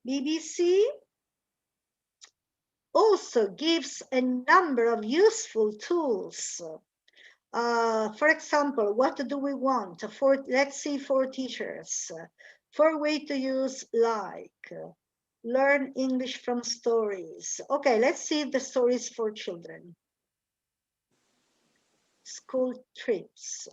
BBC also gives a number of useful tools. For example, what do we want? Let's see, for teachers. 4 ways to use like. Learn English from stories. Okay, let's see the stories for children. School trips.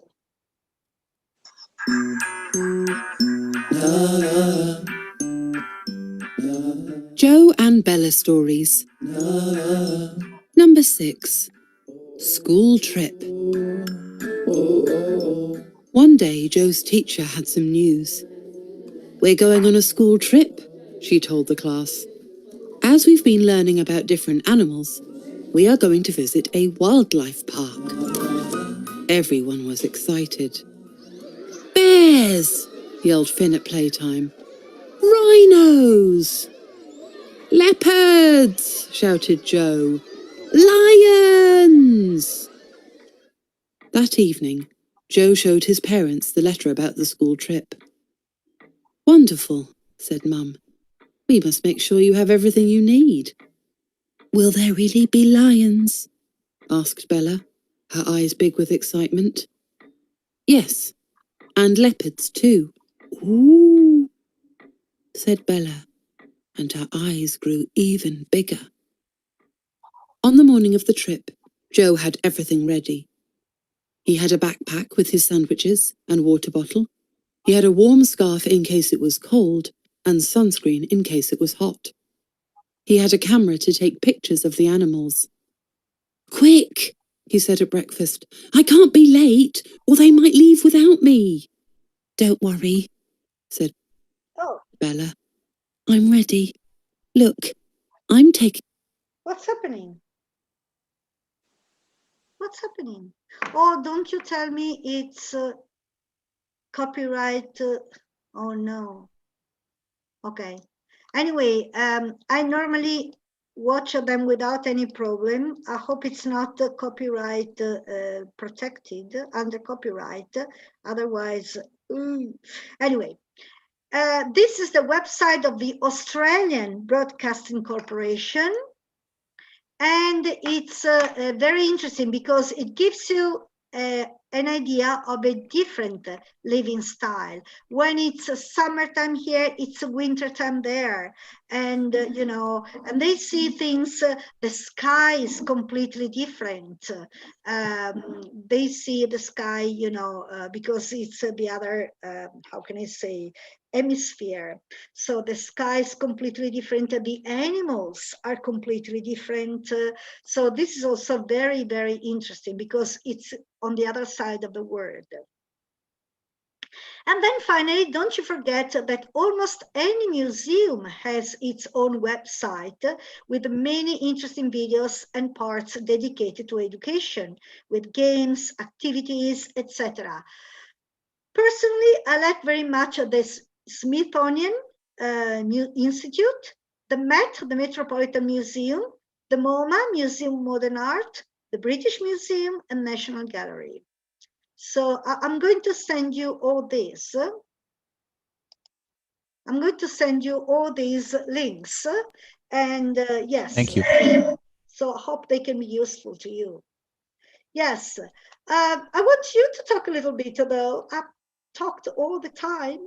Joe and Bella stories. Number 6. School trip. One day, Joe's teacher had some news. We're going on a school trip, she told the class. As we've been learning about different animals, we are going to visit a wildlife park. Everyone was excited. Bears, yelled Finn at playtime. Rhinos! Leopards, shouted Joe. Lions! That evening, Joe showed his parents the letter about the school trip. Wonderful, said Mum. We must make sure you have everything you need. Will there really be lions? Asked Bella. her eyes big with excitement. Yes, and leopards too. Ooh, said Bella, and her eyes grew even bigger. On the morning of the trip, Joe had everything ready. He had a backpack with his sandwiches and water bottle. He had a warm scarf in case it was cold, and sunscreen in case it was hot. He had a camera to take pictures of the animals. Quick, he said at breakfast. I can't be late, or they might leave without me. Don't worry, said Bella. I'm ready. Look, I'm taking... What's happening? What's happening? Oh, don't you tell me it's copyright. Oh, no. Okay. Anyway, I normally watch them without any problem. I hope it's not copyright protected, under copyright. Otherwise, anyway. This is the website of the Australian Broadcasting Corporation. And it's very interesting because it gives you an idea of a different living style. When it's summertime here, it's wintertime there. And, you know, and they see things, the sky is completely different. They see the sky, you know, because it's the other, how can I say, hemisphere. So the sky is completely different. The animals are completely different. So this is also very, very interesting because it's on the other side of the world. And then finally, don't you forget that almost any museum has its own website with many interesting videos and parts dedicated to education, with games, activities, etc. Personally, I like very much this Smithsonian Institute, the Met, the Metropolitan Museum, the MoMA, Museum of Modern Art, the British Museum, and National Gallery. So I'm going to send you all this. I'm going to send you all these links. And yes. Thank you. So I hope they can be useful to you. Yes. I want you to talk a little bit, though. I've talked all the time.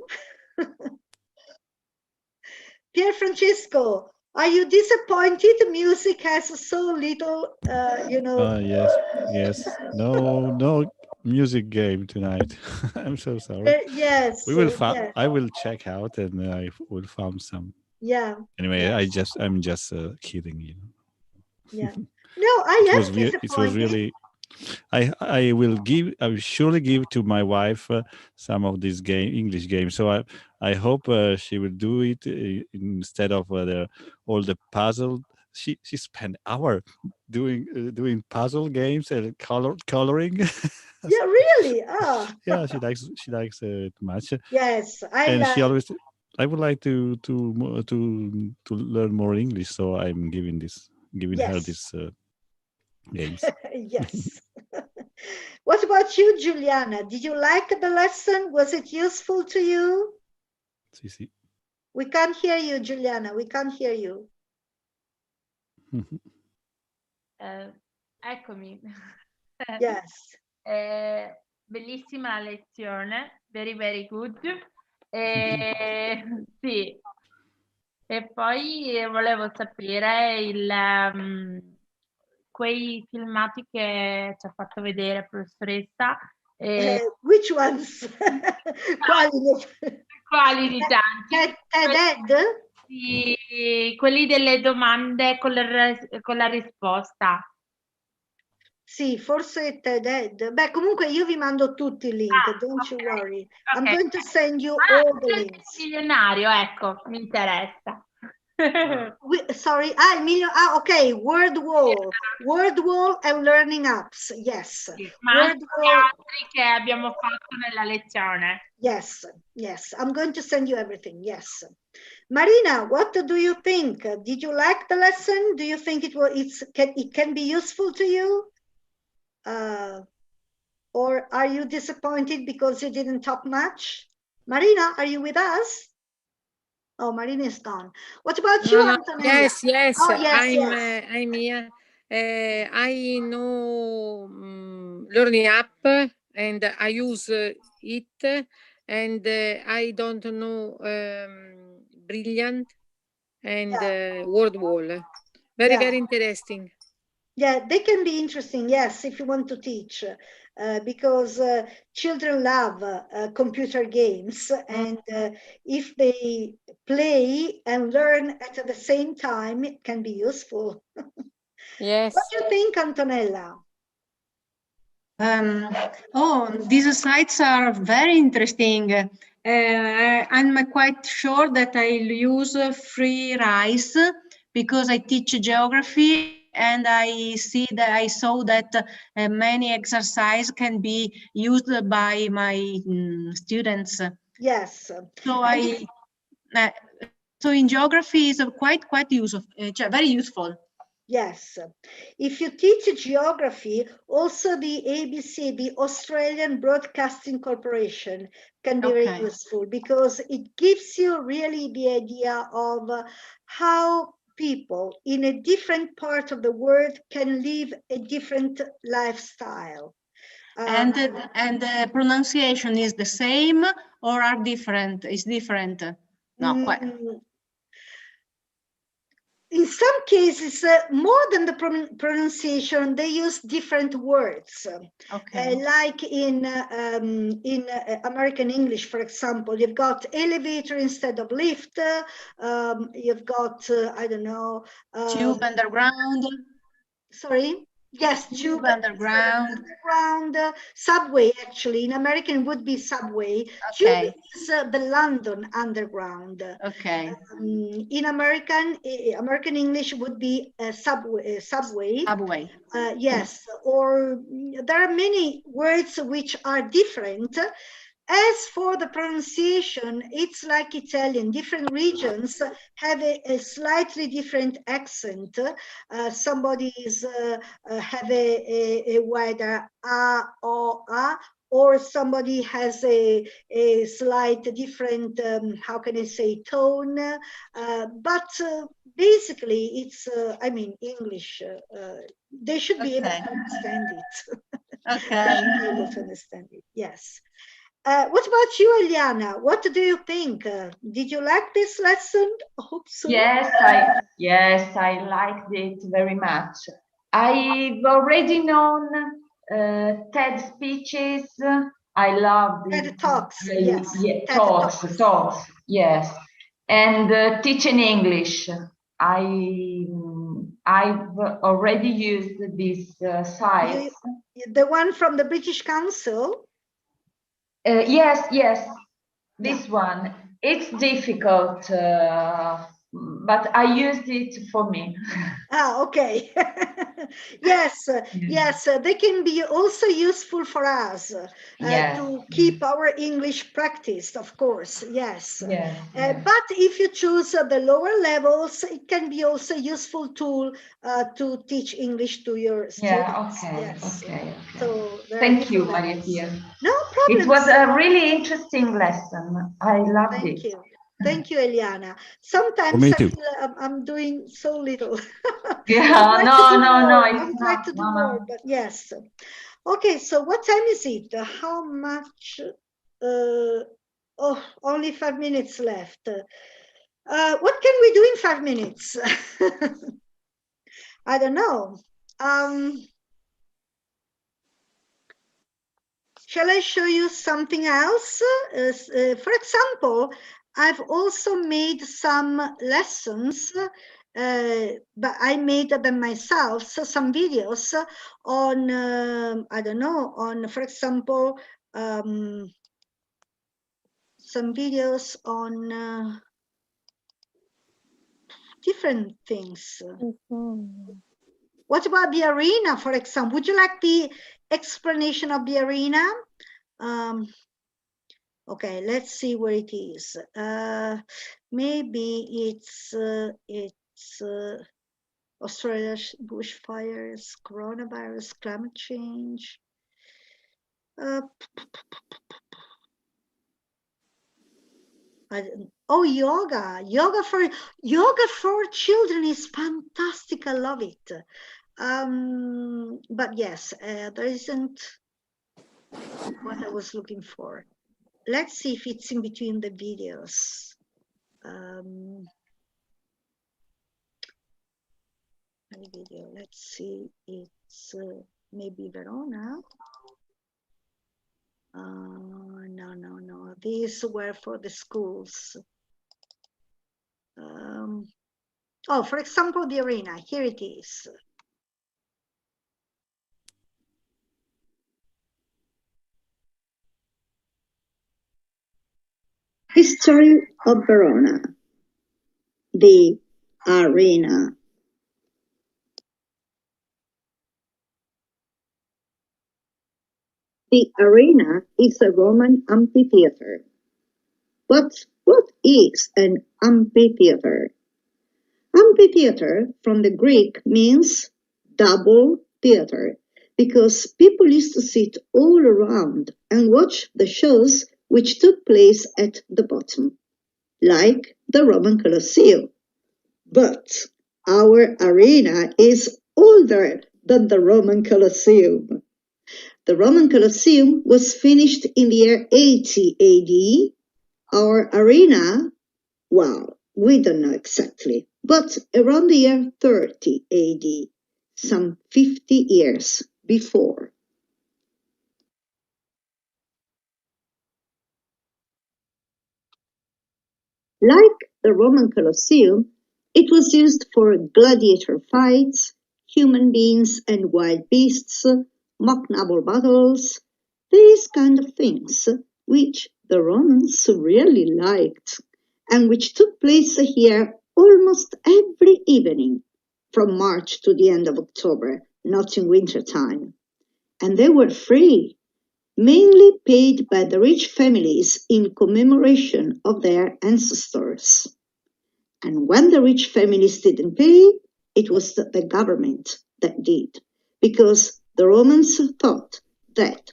Pier Francesco, are you disappointed the music has so little, you know? Yes. No music game tonight. I'm so sorry. Yes. We will yes. I will check out and I will find some. Yeah. Anyway, yes. I'm just kidding you. Yeah. No, I am disappointed. It was really. I will surely give to my wife some of these English games. So I hope she will do it instead of all the puzzle. She spent hours doing puzzle games and coloring. Yeah, really. Oh. Yeah, she likes it much. Yes, I would like to learn more English, so I'm giving her this games. Yes. What about you, Juliana? Did you like the lesson? Was it useful to you? Sì. We can't hear you, Juliana. We can't hear you. Eccomi. Yes. Bellissima lezione, very very good. Sì. E poi volevo sapere quei filmati che ci ha fatto vedere, professoressa. Which ones? Quali di tanti? Sì, quelli delle domande con la risposta. Sì, forse TED. Beh, comunque io vi mando tutti i link, don't you worry. I'm going to send you all the links. Milionario, ecco, mi interessa. Sorry, okay, Word Wall and Learning Apps, yes. Ma anche gli altri che abbiamo fatto nella lezione. Yes, I'm going to send you everything, yes. Marina, what do you think? Did you like the lesson? Do you think it can be useful to you? Or are you disappointed because you didn't talk much? Marina, are you with us? Oh, Marina is gone. What about you, Antonella? Yes. Oh, yes. I'm here. I know learning app, and I use it, and I don't know Brilliant and Word Wall. Very interesting. Yeah, they can be interesting, yes, if you want to teach, because children love computer games, and if they play and learn at the same time, it can be useful. Yes. What do you think, Antonella? These sites are very interesting. I'm quite sure that I'll use Free Rise because I teach geography, and I saw that many exercises can be used by my students. Yes. So in geography is quite useful, very useful. Yes, if you teach geography, also the ABC, the Australian Broadcasting Corporation, can be very useful because it gives you really the idea of how people in a different part of the world can live a different lifestyle. And the pronunciation is the same or are different? Is different? No, quite. In some cases, more than the pronunciation, they use different words. Like in American English, for example, you've got elevator instead of lift. You've got, I don't know. Tube underground. Sorry? Yes, tube underground. Subway, actually, in American would be subway. Tube is the London Underground. In American English would be subway. Subway. Yes, or there are many words which are different. As for the pronunciation, it's like Italian. Different regions have a slightly different accent. Somebody have a wider a or a, or somebody has a slight different, how can I say, tone. But basically, it's, I mean, English. They should be able to understand it. They should be able to understand it, yes. What about you, Eliana? What do you think? Did you like this lesson? I hope so. Yes, I liked it very much. I've already known TED speeches. I love TED Talks. Yes. Talks. Yes, and teaching English. I've already used this site. The one from the British Council. Yes, this one. It's difficult, but I used it for me. Okay. Yes, they can be also useful for us to keep our English practiced, of course, yes. But if you choose the lower levels, it can be also a useful tool to teach English to your students. Okay. So thank you, Maria Pia. No problem. It was a really interesting lesson. I loved it. Thank you. Thank you, Eliana. Sometimes I feel I'm doing so little. Yeah, no. I would like to do more, but yes. Okay, so what time is it? How much? Only 5 minutes left. What can we do in 5 minutes? I don't know. Shall I show you something else? For example, I've also made some lessons, but I made them myself. So some videos on, I don't know, on, for example, some videos on different things. What about the arena, for example? Would you like the explanation of the arena? Okay, let's see where it is. Maybe it's Australia's bushfires, coronavirus, climate change. Yoga for children is fantastic. I love it. But yes, there isn't what I was looking for. Let's see if it's in between the videos. Any video, let's see, it's maybe Verona. No, these were for the schools. Oh, for example, the arena, here it is. History of Verona. The arena. The arena is a Roman amphitheater. But what is an amphitheater? Amphitheater from the Greek means double theater, because people used to sit all around and watch the shows which took place at the bottom, like the Roman Colosseum. But our arena is older than the Roman Colosseum. The Roman Colosseum was finished in the year 80 AD. Our arena, well, we don't know exactly, but around the year 30 AD, some 50 years before. Like the Roman Colosseum, it was used for gladiator fights, human beings and wild beasts, mock naval battles, these kind of things, which the Romans really liked, and which took place here almost every evening, from March to the end of October, not in winter time. And they were free, mainly paid by the rich families in commemoration of their ancestors. And when the rich families didn't pay, it was the government that did, because the Romans thought that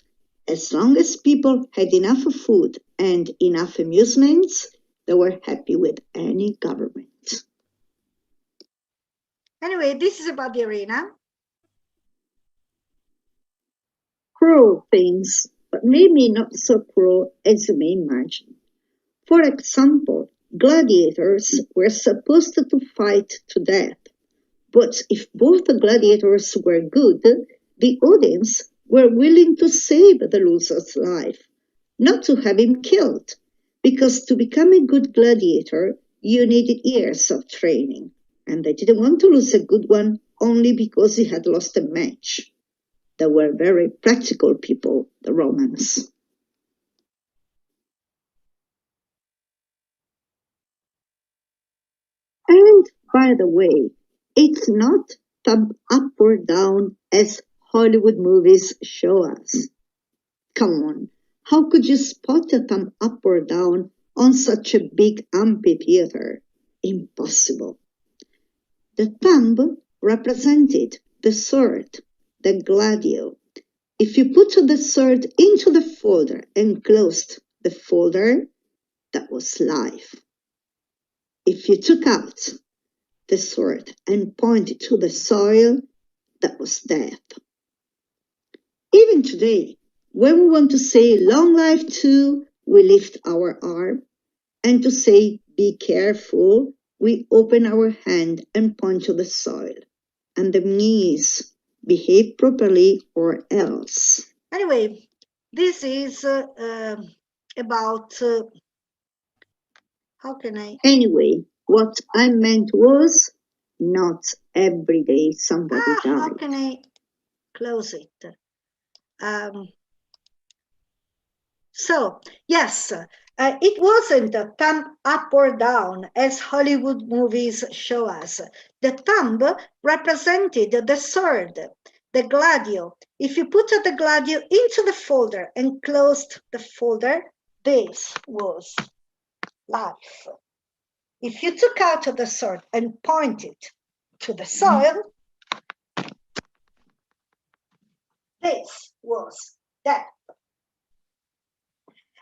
as long as people had enough food and enough amusements, they were happy with any government. Anyway, this is about the arena. Cruel things, but maybe not so cruel as you may imagine. For example, gladiators were supposed to fight to death, but if both the gladiators were good, the audience were willing to save the loser's life, not to have him killed, because to become a good gladiator, you needed years of training, and they didn't want to lose a good one only because he had lost a match. They were very practical people, the Romans. And by the way, it's not thumb up or down as Hollywood movies show us. Come on, how could you spot a thumb up or down on such a big amphitheater? Impossible. The thumb represented the sword, the gladio. If you put the sword into the folder and closed the folder, that was life. If you took out the sword and pointed to the soil, that was death. Even today, when we want to say long life to, we lift our arm, and to say be careful, we open our hand and point to the soil. And the knees behave properly or else. Anyway, this is about, how can I? Anyway, what I meant was not every day somebody died. How can I close it? So, yes, it wasn't a thumb up or down as Hollywood movies show us. The thumb represented the sword, the gladio. If you put the gladio into the folder and closed the folder, this was life. If you took out the sword and pointed to the soil, this was death.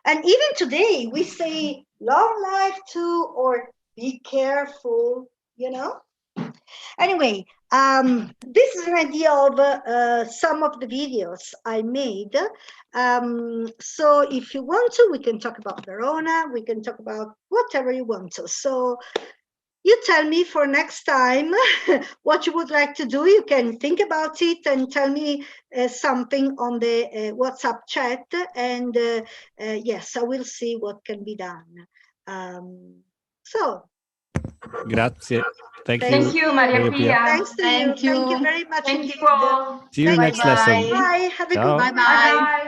And even today, we say long life to or be careful, you know? Anyway, this is an idea of some of the videos I made. So if you want to, we can talk about Verona, we can talk about whatever you want to. So you tell me for next time what you would like to do. You can think about it and tell me something on the WhatsApp chat. And yes, I will see what can be done. So. Grazie. Thank Thank you, Maria Pia. Thanks to you. Thank you very much Thank indeed. you all. See you next lesson. Bye. Have a Ciao. good one. Bye-bye. Bye.